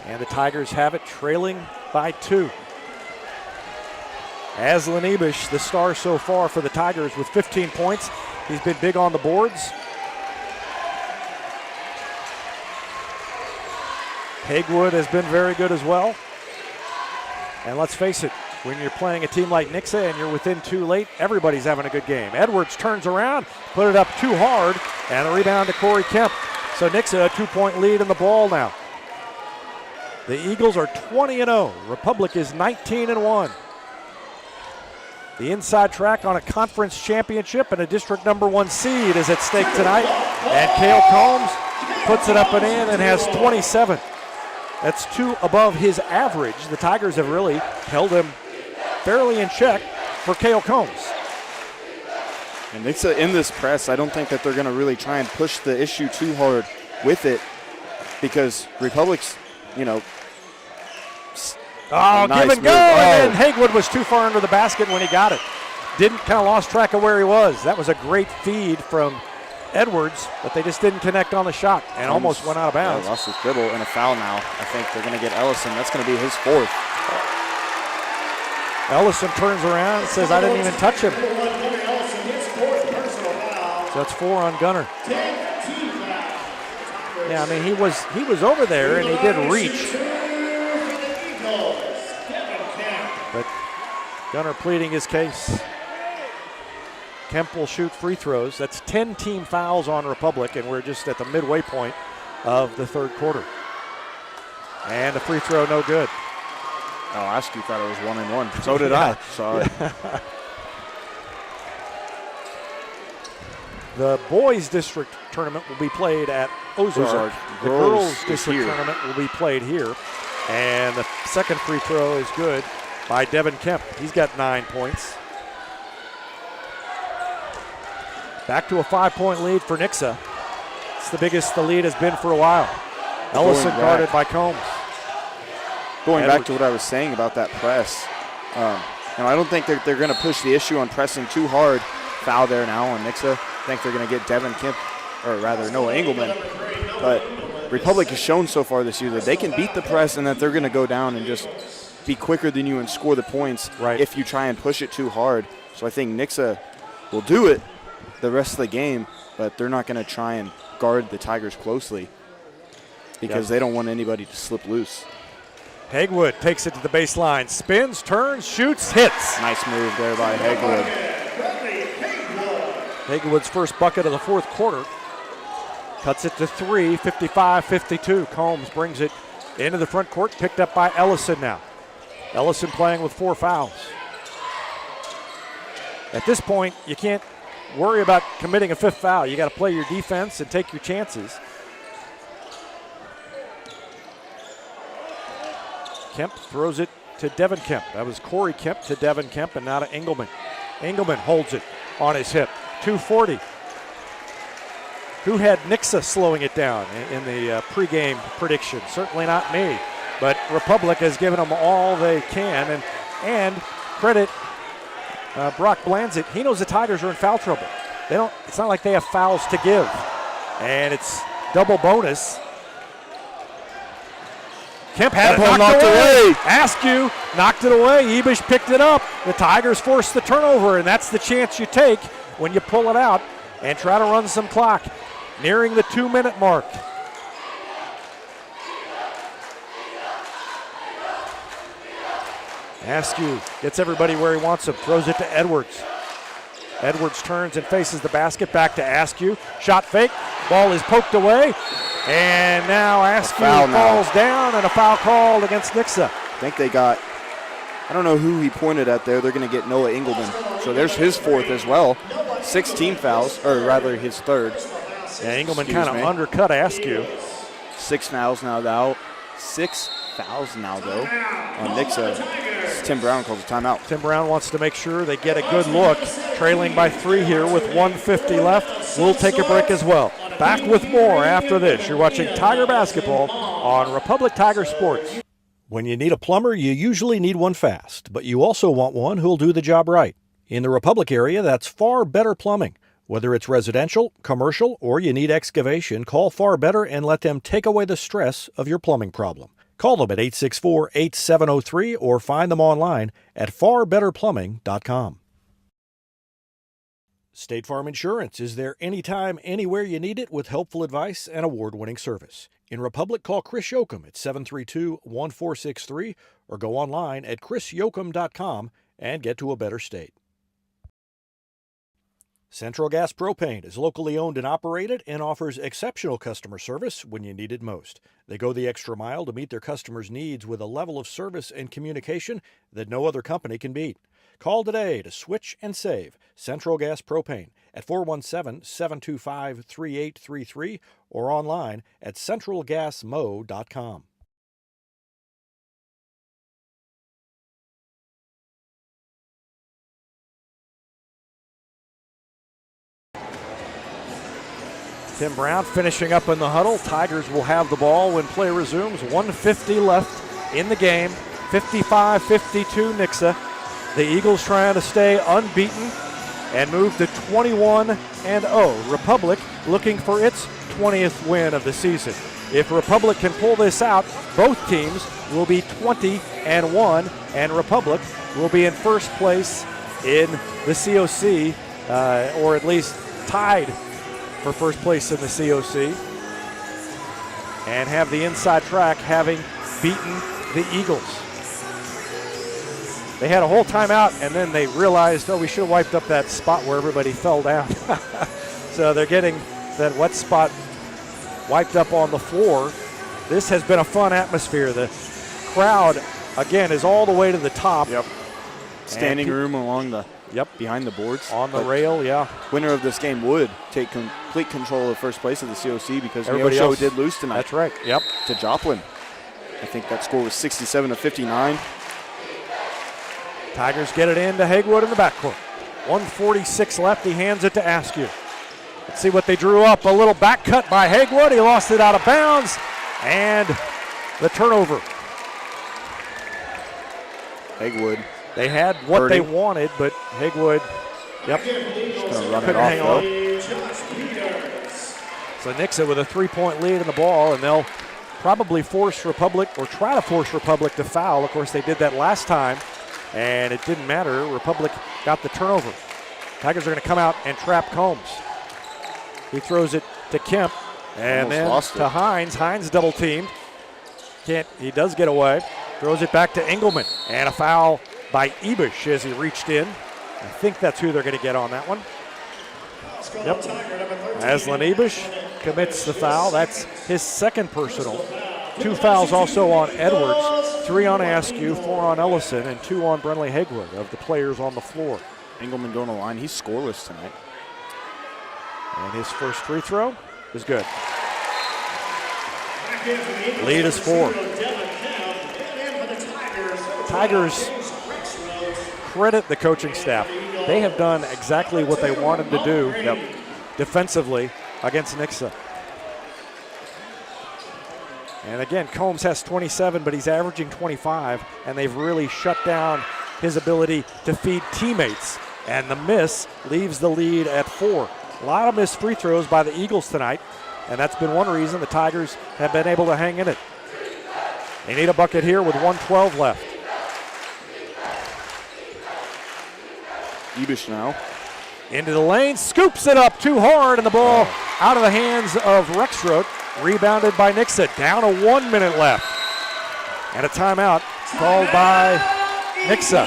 And the Tigers have it, trailing by 2. Aslan Ebish, the star so far for the Tigers with 15 points. He's been big on the boards. Hagewood has been very good as well. And let's face it, when you're playing a team like Nixa and you're within 2 late, everybody's having a good game. Edwards turns around, put it up too hard, and a rebound to Corey Kemp. So Nixa a 2-point lead in the ball now. The Eagles are 20-0. Republic is 19-1. The inside track on a conference championship and a district number 1 seed is at stake tonight. And Cale Combs puts it up and in and has 27. That's 2 above his average. The Tigers have really held him fairly in check for Cale Combs. And Nixa in this press, I don't think that they're going to really try and push the issue too hard with it because Republic's, Oh, nice give and go, and then Hagewood was too far under the basket when he got it. Kind of lost track of where he was. That was a great feed from Edwards, but they just didn't connect on the shot and almost went out of bounds. Lost his dribble and a foul now. I think they're going to get Ellison. That's going to be his 4th. Ellison turns around and says, I didn't even touch him. So that's 4 on Gunner. Yeah, I mean, he was over there and he did reach. But Gunner pleading his case. Kemp will shoot free throws. That's 10 team fouls on Republic, and we're just at the midway point of the 3rd quarter. And the free throw no good. Oh, Askew thought it was 1-1. So did I. Sorry. The boys district tournament will be played at Ozark. The girls district tournament will be played here. And the second free throw is good by Devin Kemp. He's got 9 points. Back to a 5-point lead for Nixa. It's the biggest the lead has been for a while. Ellison guarded by Combs. Going back to what I was saying about that press, I don't think they're going to push the issue on pressing too hard. Foul there now on Nixa. I think they're going to get Devin Kemp, or rather Noah Engelman. But Republic has shown so far this year that they can beat the press and that they're going to go down and just be quicker than you and score the points if you try and push it too hard. So I think Nixa will do it the rest of the game, but they're not going to try and guard the Tigers closely because they don't want anybody to slip loose. Hegwood takes it to the baseline, spins, turns, shoots, hits. Nice move there by Hegwood. Hegwood's first bucket of the fourth quarter. Cuts it to 3, 55-52. Combs brings it into the front court, picked up by Ellison now. Ellison playing with 4 fouls. At this point, you can't worry about committing a 5th foul. You got to play your defense and take your chances. Kemp throws it to Devin Kemp. That was Corey Kemp to Devin Kemp, and now to Engelman. Engelman holds it on his hip. 2:40. Who had Nixa slowing it down in the pregame prediction? Certainly not me. But Republic has given them all they can. And credit Brock Blanzett. He knows the Tigers are in foul trouble. It's not like they have fouls to give. And it's double bonus. Kemp had it knocked away. Askew knocked it away. Ebish picked it up. The Tigers forced the turnover, and that's the chance you take when you pull it out and try to run some clock. Nearing the 2-minute mark. Askew gets everybody where he wants them. Throws it to Edwards. Edwards turns and faces the basket. Back to Askew. Shot fake. Ball is poked away. And now Askew falls down, and a foul called against Nixa. I think they got, I don't know who he pointed at there. They're going to get Noah Engelman. So there's his 4th as well. 16 fouls, or rather his 3rd. Yeah, Engelman kind of undercut Askew. 6 fouls now, though. 6 fouls now, though, on Nixa. Tim Brown calls a timeout. Tim Brown wants to make sure they get a good look. Trailing by 3 here with 1:50 left. We'll take a break as well. Back with more after this. You're watching Tiger Basketball on Republic Tiger Sports. When you need a plumber, you usually need one fast, but you also want one who'll do the job right. In the Republic area, that's Far Better Plumbing. Whether it's residential, commercial, or you need excavation, call Far Better and let them take away the stress of your plumbing problem. Call them at 864-8703 or find them online at farbetterplumbing.com. State Farm Insurance is there anytime, anywhere you need it with helpful advice and award-winning service. In Republic, call Chris Yoakum at 732-1463 or go online at chrisyoakum.com and get to a better state. Central Gas Propane is locally owned and operated and offers exceptional customer service when you need it most. They go the extra mile to meet their customers' needs with a level of service and communication that no other company can beat. Call today to switch and save Central Gas Propane at 417-725-3833 or online at centralgasmo.com. Tim Brown finishing up in the huddle. Tigers will have the ball when play resumes. 1:50 left in the game. 55-52 Nixa. The Eagles trying to stay unbeaten and move to 21-0. Republic looking for its 20th win of the season. If Republic can pull this out, both teams will be 20-1, and Republic will be in first place in the COC, or at least tied for first place in the COC, and have the inside track having beaten the Eagles. They had a whole timeout, and then they realized, we should have wiped up that spot where everybody fell down. So they're getting that wet spot wiped up on the floor. This has been a fun atmosphere. The crowd, again, is all the way to the top. Yep. Standing room along the behind the boards. On the rail, yeah. Winner of this game would take complete control of first place of the COC because everybody Neosho else did lose tonight. That's right, yep. To Joplin. I think that score was 67-59. Tigers get it into Hegwood in the backcourt. 1:46 left, he hands it to Askew. Let's see what they drew up. A little back cut by Hegwood. He lost it out of bounds, and the turnover. Hegwood. They had what they wanted, but Hegwood, just gonna run couldn't hang on. So Nixa with a 3-point lead in the ball, and they'll probably force Republic, or try to force Republic to foul. Of course, they did that last time, and it didn't matter. Republic got the turnover. Tigers are going to come out and trap Combs. He throws it to Kemp, and then to Hines. Hines double teamed. He does get away. throws it back to Engelman. And a foul by Ebish as he reached in. I think that's who they're going to get on that one. Yep. Aslan Ebish commits the foul. That's his second personal. 2 fouls also on Edwards, 3 on Askew, 4 on Ellison, and 2 on Brenley Hegwood of the players on the floor. Engelman going to the line. He's scoreless tonight. And his first free throw is good. Lead is 4. Tigers credit the coaching staff. They have done exactly what they wanted to do defensively against Nixa. And again, Combs has 27, but he's averaging 25, and they've really shut down his ability to feed teammates. And the miss leaves the lead at 4. A lot of missed free throws by the Eagles tonight, and that's been one reason the Tigers have been able to hang in it. They need a bucket here with 1:12 left. Ebish now. Into the lane, scoops it up too hard, and the ball out of the hands of Rexroth. Rebounded by Nixa. Down to 1 minute left. And a timeout called by Nixa.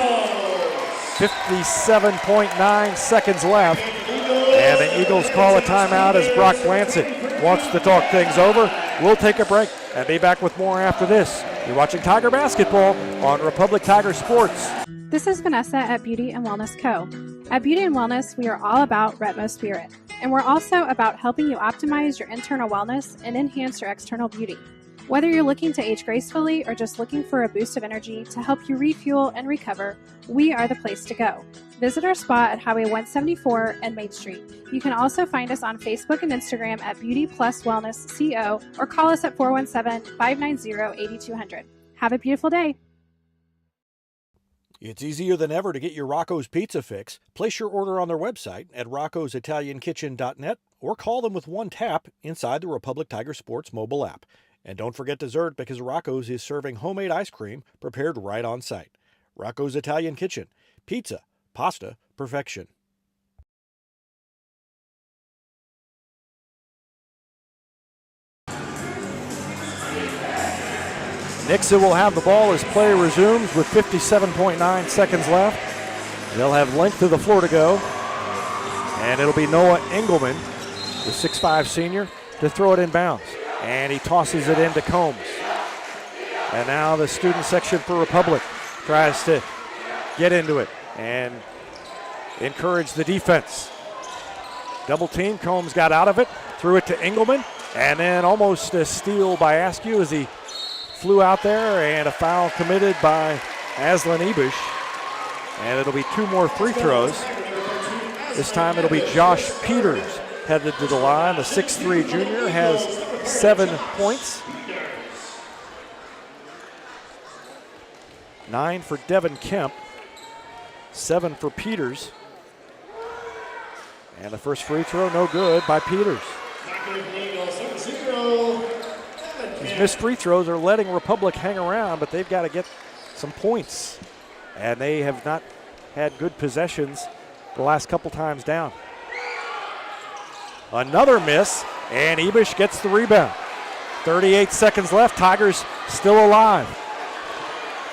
57.9 seconds left. And the Eagles call a timeout as Brock Blancett wants to talk things over. We'll take a break and be back with more after this. You're watching Tiger Basketball on Republic Tiger Sports. This is Vanessa at Beauty and Wellness Co. At Beauty and Wellness, we are all about Retmo Spirit, and we're also about helping you optimize your internal wellness and enhance your external beauty. Whether you're looking to age gracefully or just looking for a boost of energy to help you refuel and recover, we are the place to go. Visit our spa at Highway 174 and Main Street. You can also find us on Facebook and Instagram at Beauty Plus Wellness CO or call us at 417-590-8200. Have a beautiful day. It's easier than ever to get your Rocco's Pizza fix. Place your order on their website at roccositaliankitchen.net or call them with one tap inside the Republic Tiger Sports mobile app. And don't forget dessert, because Rocco's is serving homemade ice cream prepared right on site. Rocco's Italian Kitchen. Pizza, pasta, perfection. Nixa will have the ball as play resumes with 57.9 seconds left. They'll have length of the floor to go. And it'll be Noah Engelman, the 6'5 senior, to throw it in bounds. And he tosses it into Combs. And now the student section for Republic tries to get into it and encourage the defense. Double team, Combs got out of it, threw it to Engelman, and then almost a steal by Askew as he flew out there, and a foul committed by Aslan Ebish. And it'll be 2 more free throws. This time it'll be Josh Peters headed to the line. The 6'3 junior has 7 points. 9 for Devin Kemp, 7 for Peters. And the first free throw, no good by Peters. These missed free throws are letting Republic hang around, but they've got to get some points. And they have not had good possessions the last couple times down. Another miss, and Ebish gets the rebound. 38 seconds left, Tigers still alive.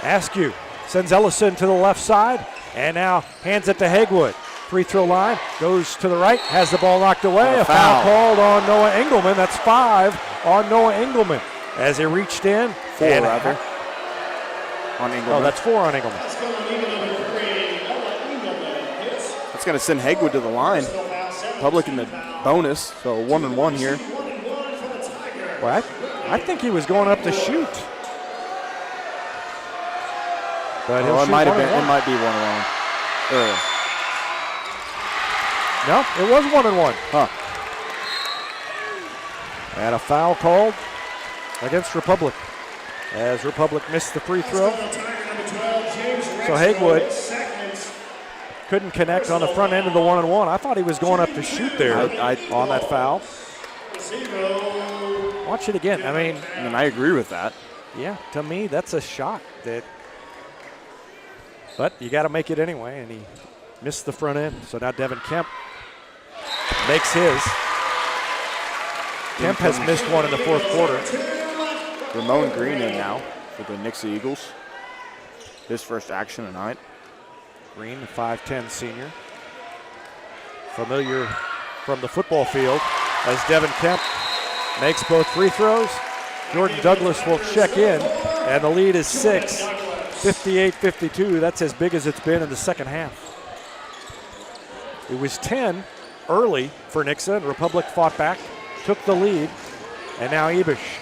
Askew sends Ellison to the left side, and now hands it to Hegwood. Free throw line, goes to the right, has the ball knocked away. A foul called on Noah Engelman. That's 5 on Noah Engelman as he reached in. 4 rather. On Engelman. Oh, that's 4 on Engelman. That's going to send Hegwood to the line. Public in the bonus, so 1-1 here. Well, I think he was going up to shoot. But it might have been. It might be 1-1. No, it was 1-1. Huh. And a foul called against Republic as Republic missed the free throw. So Hegwood couldn't connect on the front end of the 1-1. I thought he was going up to shoot there on that foul. Watch it again. I mean, I agree with that. Yeah, to me, that's a shot. But you got to make it anyway, and he missed the front end. So now Devin Kemp makes his. Kemp has missed one in the fourth quarter. Ramon Green in now for the Nixa Eagles. his first action tonight. Green, 5'10 senior. Familiar from the football field as Devin Kemp makes both free throws. Jordan Douglas will check in, and the lead is 6, 58-52. That's as big as it's been in the second half. It was 10 early for Nixa, and Republic fought back, took the lead, and now Ebish,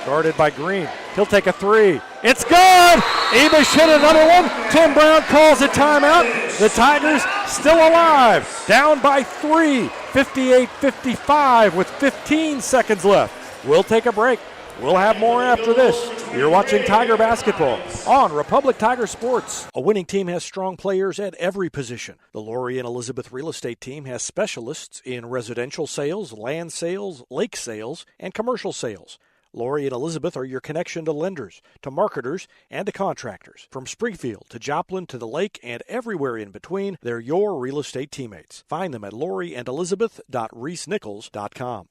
guarded by Green. He'll take a three. It's good! Ebish hit another one. Tim Brown calls a timeout. The Tigers still alive, down by 3, 58-55 with 15 seconds left. We'll take a break. We'll have more after this. You're watching Tiger Basketball on Republic Tiger Sports. A winning team has strong players at every position. The Lori and Elizabeth Real Estate team has specialists in residential sales, land sales, lake sales, and commercial sales. Lori and Elizabeth are your connection to lenders, to marketers, and to contractors. From Springfield to Joplin to the lake and everywhere in between, they're your real estate teammates. Find them at loriandelizabeth.reesnichols.com.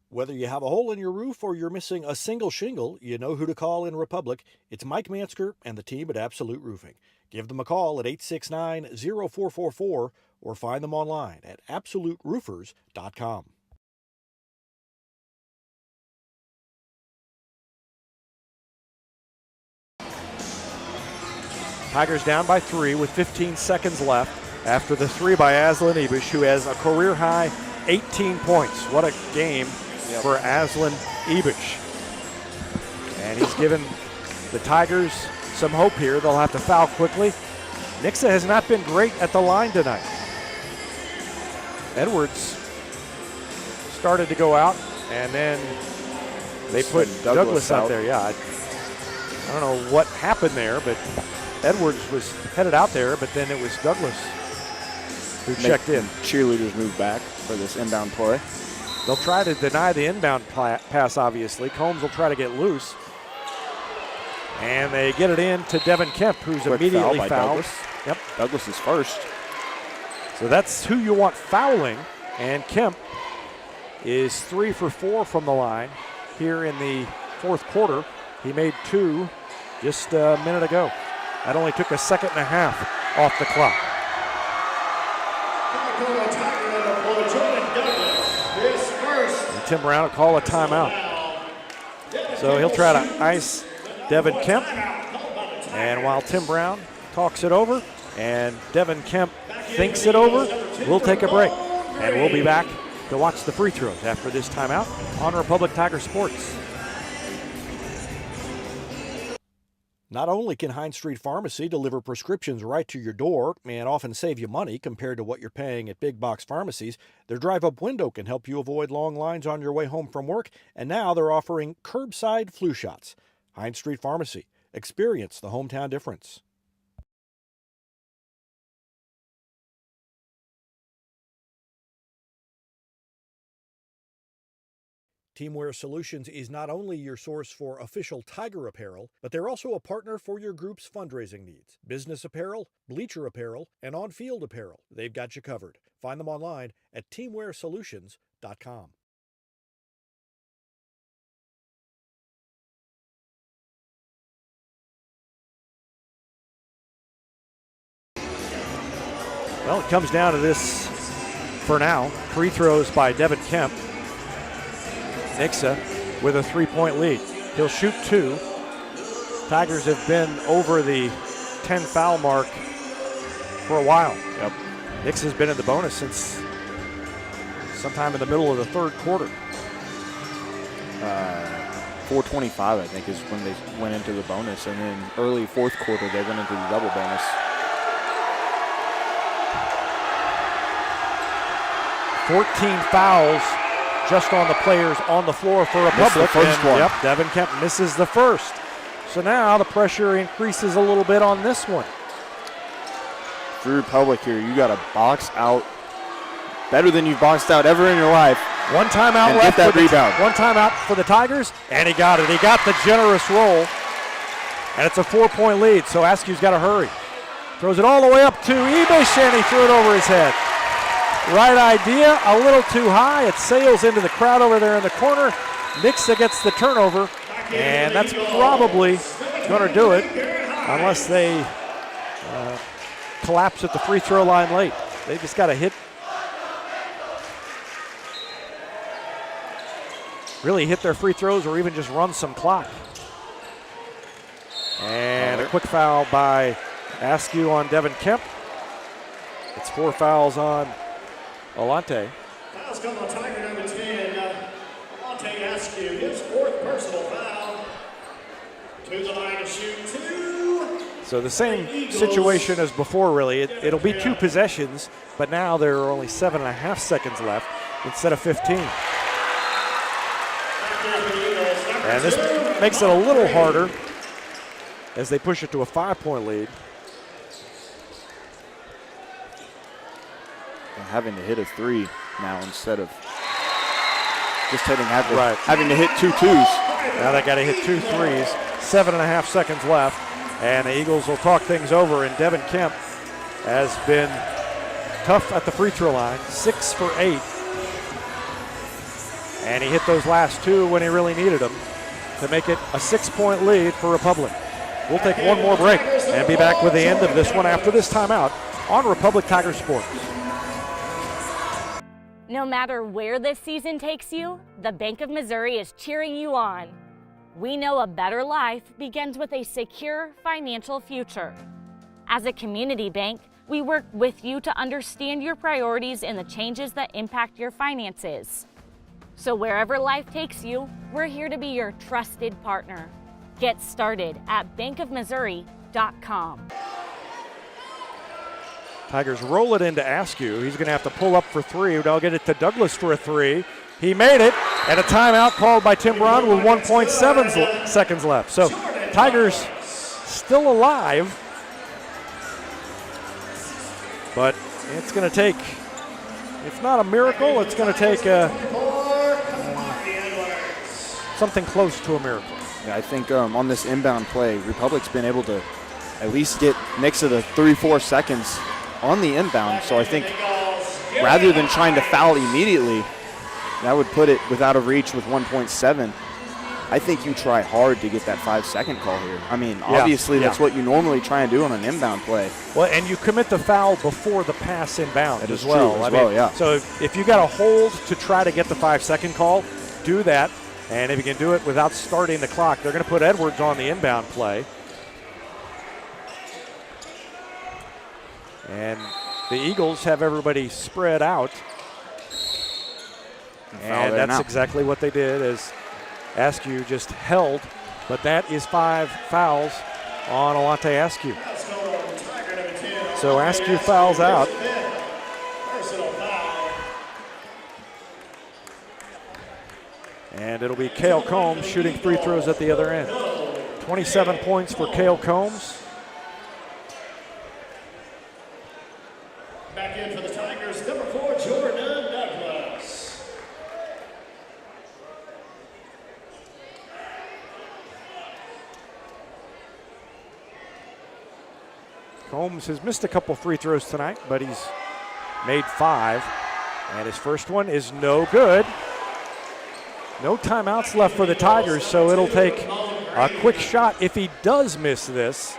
Whether you have a hole in your roof or you're missing a single shingle, you know who to call in Republic. It's Mike Mansker and the team at Absolute Roofing. Give them a call at 869-0444 or find them online at absoluteroofers.com. Tigers down by 3 with 15 seconds left after the three by Aslan Ebish, who has a career-high 18 points. What a game for Aslan Ebish. And he's given the Tigers some hope here. They'll have to foul quickly. Nixa has not been great at the line tonight. Edwards started to go out, and then they put Douglas out there. Yeah, I don't know what happened there, but Edwards was headed out there, but then it was Douglas who checked in. Cheerleaders move back for this inbound play. They'll try to deny the inbound pass, obviously. Combs will try to get loose. And they get it in to Devin Kemp, who's Quick immediately foul by fouled. Douglas. Yep. Douglas is first. So that's who you want fouling. And Kemp is 3 for 4 from the line here in the fourth quarter. He made 2 just a minute ago. That only took a second and a half off the clock. And Tim Brown will call a timeout. So he'll try to ice Devin Kemp. And while Tim Brown talks it over and Devin Kemp thinks it over, we'll take a break. And we'll be back to watch the free throws after this timeout on Republic Tiger Sports. Not only can Hines Street Pharmacy deliver prescriptions right to your door and often save you money compared to what you're paying at big box pharmacies, their drive-up window can help you avoid long lines on your way home from work, and now they're offering curbside flu shots. Hines Street Pharmacy. Experience the hometown difference. Teamwear Solutions is not only your source for official Tiger apparel, but they're also a partner for your group's fundraising needs. Business apparel, bleacher apparel, and on-field apparel. They've got you covered. Find them online at teamwearsolutions.com. Well, it comes down to this for now. Free throws by Devin Kemp. Nixa with a 3-point lead. He'll shoot 2. Tigers have been over the 10 foul mark for a while. Yep. Nixa's been in the bonus since sometime in the middle of the third quarter. 4:25, I think, is when they went into the bonus, and then early fourth quarter they went into the double bonus. 14 fouls just on the players on the floor for Republic. The first one. Yep, Devin Kemp misses the first. So now the pressure increases a little bit on this one. For Republic here, you got to box out better than you've boxed out ever in your life. One timeout and left. Get that rebound. One timeout for the Tigers, and he got it. He got the generous roll, and it's a 4-point lead, so Askew's got to hurry. Throws it all the way up to Ebish, and he threw it over his head. Right idea, a little too high. It sails into the crowd over there in the corner. Nixa gets the turnover, and that's probably going to do it unless they collapse at the free throw line late. They just got to really hit their free throws or even just run some clock. And a quick foul by Askew on Devin Kemp. It's 4 fouls on Alante. Fouls come on Tiger number 10, Alante Askew, his 4th personal foul. To the line to shoot 2. So the same situation as before, really. It'll be 2 possessions, but now there are only 7.5 seconds left instead of 15. And this makes it a little harder as they push it to a 5-point lead. And having to hit a 3 now instead of just having to hit 2 twos. Now they got to hit 2 threes. 7.5 seconds left, and the Eagles will talk things over. And Devin Kemp has been tough at the free throw line, 6 for 8. And he hit those last 2 when he really needed them to make it a 6-point lead for Republic. We'll take one more break and be back with the end of this one after this timeout on Republic Tiger Sports. No matter where this season takes you, the Bank of Missouri is cheering you on. We know a better life begins with a secure financial future. As a community bank, we work with you to understand your priorities and the changes that impact your finances. So wherever life takes you, we're here to be your trusted partner. Get started at bankofmissouri.com. Tigers roll it into Askew. He's going to have to pull up for 3. They'll get it to Douglas for a 3. He made it, and a timeout called by Tim Brown with 1.7 seconds left. So Tigers still alive, but it's going to take, it's not a miracle, it's going to take something close to a miracle. Yeah, I think on this inbound play, Republic's been able to at least get Nixa to 3-4 seconds on the inbound. So I think rather than trying to foul immediately, that would put it without a reach with 1.7. I think you try hard to get that 5-second call here. I mean, obviously that's what you normally try and do on an inbound play. Well, and you commit the foul before the pass inbound as well. So if you got a hold to try to get the 5-second call, do that. And if you can do it without starting the clock, they're going to put Edwards on the inbound play. And the Eagles have everybody spread out. And that's exactly what they did, as Askew just held. But that is 5 fouls on Alante Askew. So Askew fouls out. And it'll be Cale Combs shooting free throws at the other end. 27 points for Cale Combs. Back in for the Tigers, number 4, Jordan Douglas. Combs has missed a couple free throws tonight, but he's made 5. And his first one is no good. No timeouts left for the Tigers, so it'll take a quick shot if he does miss this.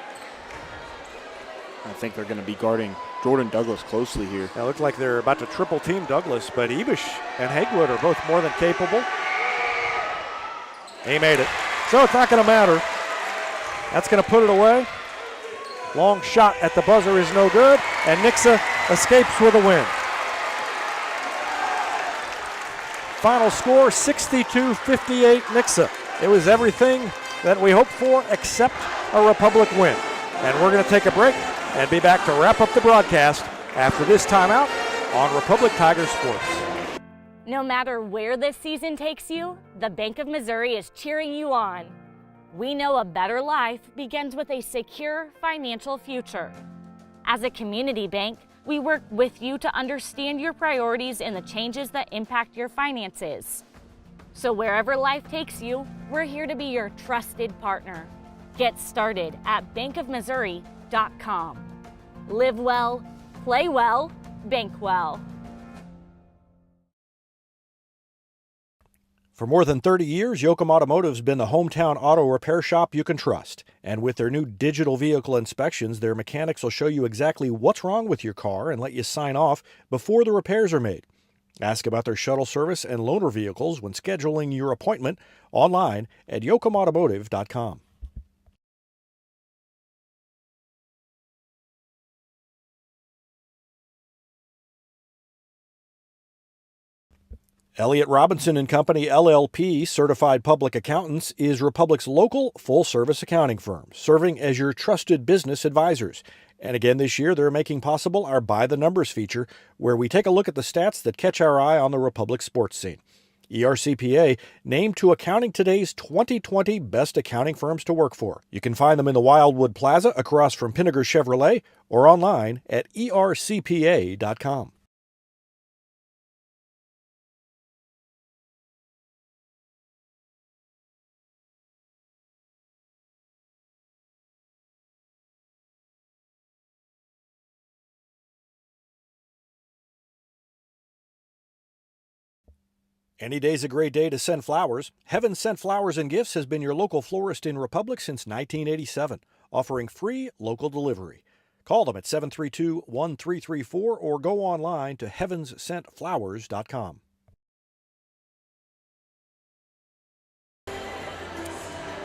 I think they're going to be guarding Jordan Douglas closely here. It looks like they're about to triple team Douglas, but Ebish and Hagwood are both more than capable. He made it. So it's not going to matter. That's going to put it away. Long shot at the buzzer is no good, and Nixa escapes with a win. Final score, 62-58 Nixa. It was everything that we hoped for except a Republic win. And we're going to take a break and be back to wrap up the broadcast after this timeout on Republic Tiger Sports. No matter where this season takes you, the Bank of Missouri is cheering you on. We know a better life begins with a secure financial future. As a community bank, we work with you to understand your priorities and the changes that impact your finances. So wherever life takes you, we're here to be your trusted partner. Get started at bankofmissouri.com. Live well, play well, bank well. For more than 30 years, Yoakum Automotive's been the hometown auto repair shop you can trust. And with their new digital vehicle inspections, their mechanics will show you exactly what's wrong with your car and let you sign off before the repairs are made. Ask about their shuttle service and loaner vehicles when scheduling your appointment online at yoakumautomotive.com. Elliott Robinson and Company, LLP, Certified Public Accountants, is Republic's local full-service accounting firm, serving as your trusted business advisors. And again this year, they're making possible our By the Numbers feature, where we take a look at the stats that catch our eye on the Republic sports scene. ERCPA named to Accounting Today's 2020 Best Accounting Firms to Work For. You can find them in the Wildwood Plaza across from Pinnager Chevrolet or online at ercpa.com. Any day's a great day to send flowers. Heaven Sent Flowers and Gifts has been your local florist in Republic since 1987, offering free local delivery. Call them at 732-1334 or go online to heavenssentflowers.com.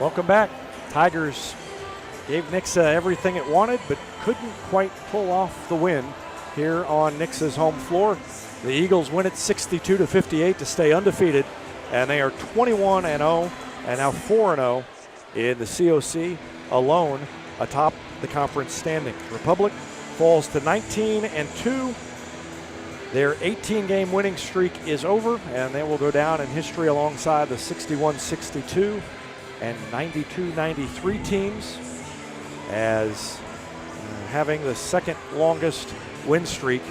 Welcome back. Tigers gave Nixa everything it wanted, but couldn't quite pull off the win here on Nixa's home floor. The Eagles win it 62-58 to stay undefeated, and they are 21-0 and now 4-0 in the COC, alone atop the conference standings. Republic falls to 19-2. Their 18-game winning streak is over, and they will go down in history alongside the 61-62 and 92-93 teams as having the second longest win streak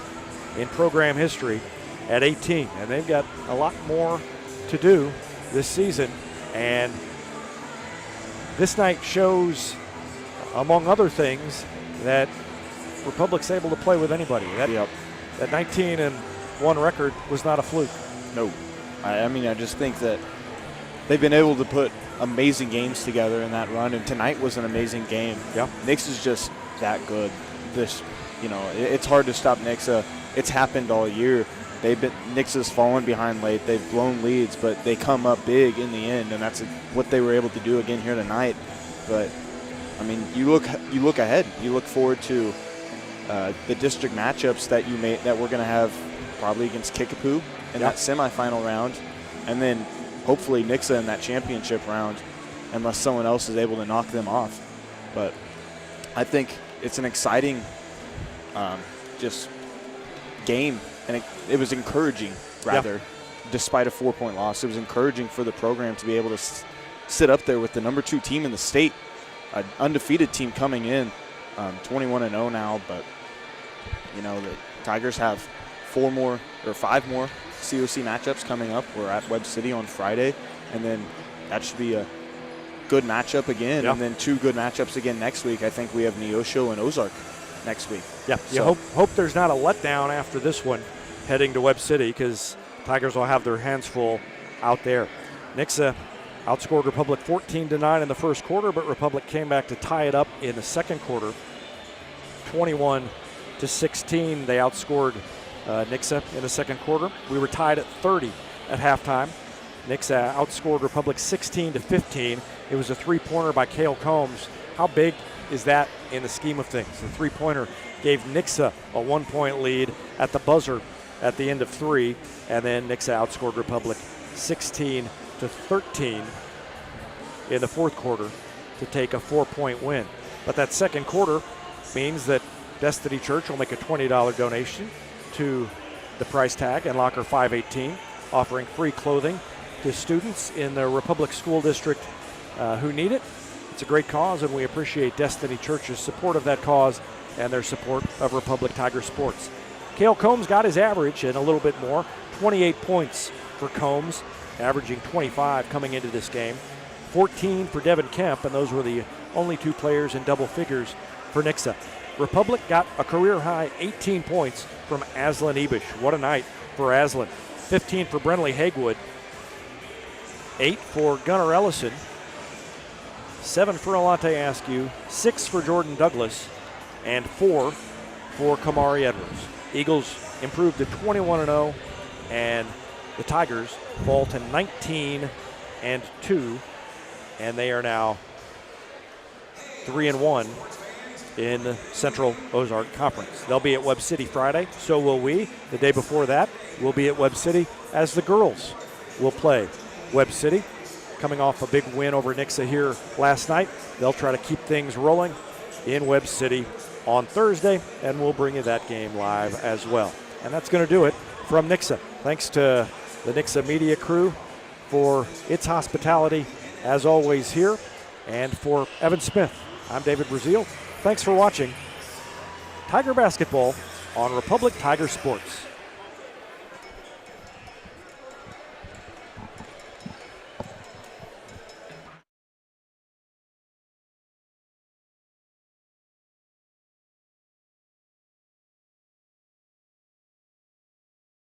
in program history at 18. And they've got a lot more to do this season. And this night shows, among other things, that Republic's able to play with anybody. That 19-1 record was not a fluke. No. I mean, I just think that they've been able to put amazing games together in that run, and tonight was an amazing game. Yeah. Nixa is just that good. It's hard to stop Nixa. It's happened all year. Nixa's fallen behind late. They've blown leads, but they come up big in the end, and that's what they were able to do again here tonight. But I mean, you look ahead. You look forward to the district matchups that we're going to have probably against Kickapoo in that semifinal round, and then hopefully Nixa in that championship round, unless someone else is able to knock them off. But I think it's an exciting just game, and it was encouraging, despite a 4-point loss. It was encouraging for the program to be able to sit up there with the number 2 team in the state, an undefeated team coming in, 21-0 now. But the Tigers have 5 more COC matchups coming up. We're at Webb City on Friday, and then that should be a good matchup again, and then 2 good matchups again next week. I think we have Neosho and Ozark next week. Yeah, you hope there's not a letdown after this one heading to Webb City, because Tigers will have their hands full out there. Nixa outscored Republic 14-9 in the first quarter, but Republic came back to tie it up in the second quarter. 21-16, they outscored Nixa in the second quarter. We were tied at 30 at halftime. Nixa outscored Republic 16-15. It was a 3-pointer by Cale Combs. How big is that in the scheme of things? The 3-pointer gave Nixa a 1-point lead at the buzzer at the end of 3, and then Nixa outscored Republic 16-13 in the fourth quarter to take a 4-point win. But that second quarter means that Destiny Church will make a $20 donation to the price tag and Locker 518, offering free clothing to students in the Republic School District who need it. It's a great cause, and we appreciate Destiny Church's support of that cause and their support of Republic Tiger Sports. Cale Combs got his average and a little bit more, 28 points for Combs, averaging 25 coming into this game, 14 for Devin Kemp, and those were the only 2 players in double figures for Nixa. Republic got a career-high 18 points from Aslan Ebish. What a night for Aslan. 15 for Brentley Haywood. 8 for Gunnar Ellison, 7 for Alante Askew, 6 for Jordan Douglas, and 4 for Kamari Edwards. Eagles improved to 21-0, and the Tigers fall to 19-2, and they are now 3-1 in the Central Ozark Conference. They'll be at Webb City Friday, so will we. The day before that, we'll be at Webb City as the girls will play Webb City. Coming off a big win over Nixa here last night, they'll try to keep things rolling in Webb City on Thursday, and we'll bring you that game live as well. And that's going to do it from Nixa. Thanks to the Nixa media crew for its hospitality, as always, here. And for Evan Smith, I'm David Brazil. Thanks for watching Tiger Basketball on Republic Tiger Sports.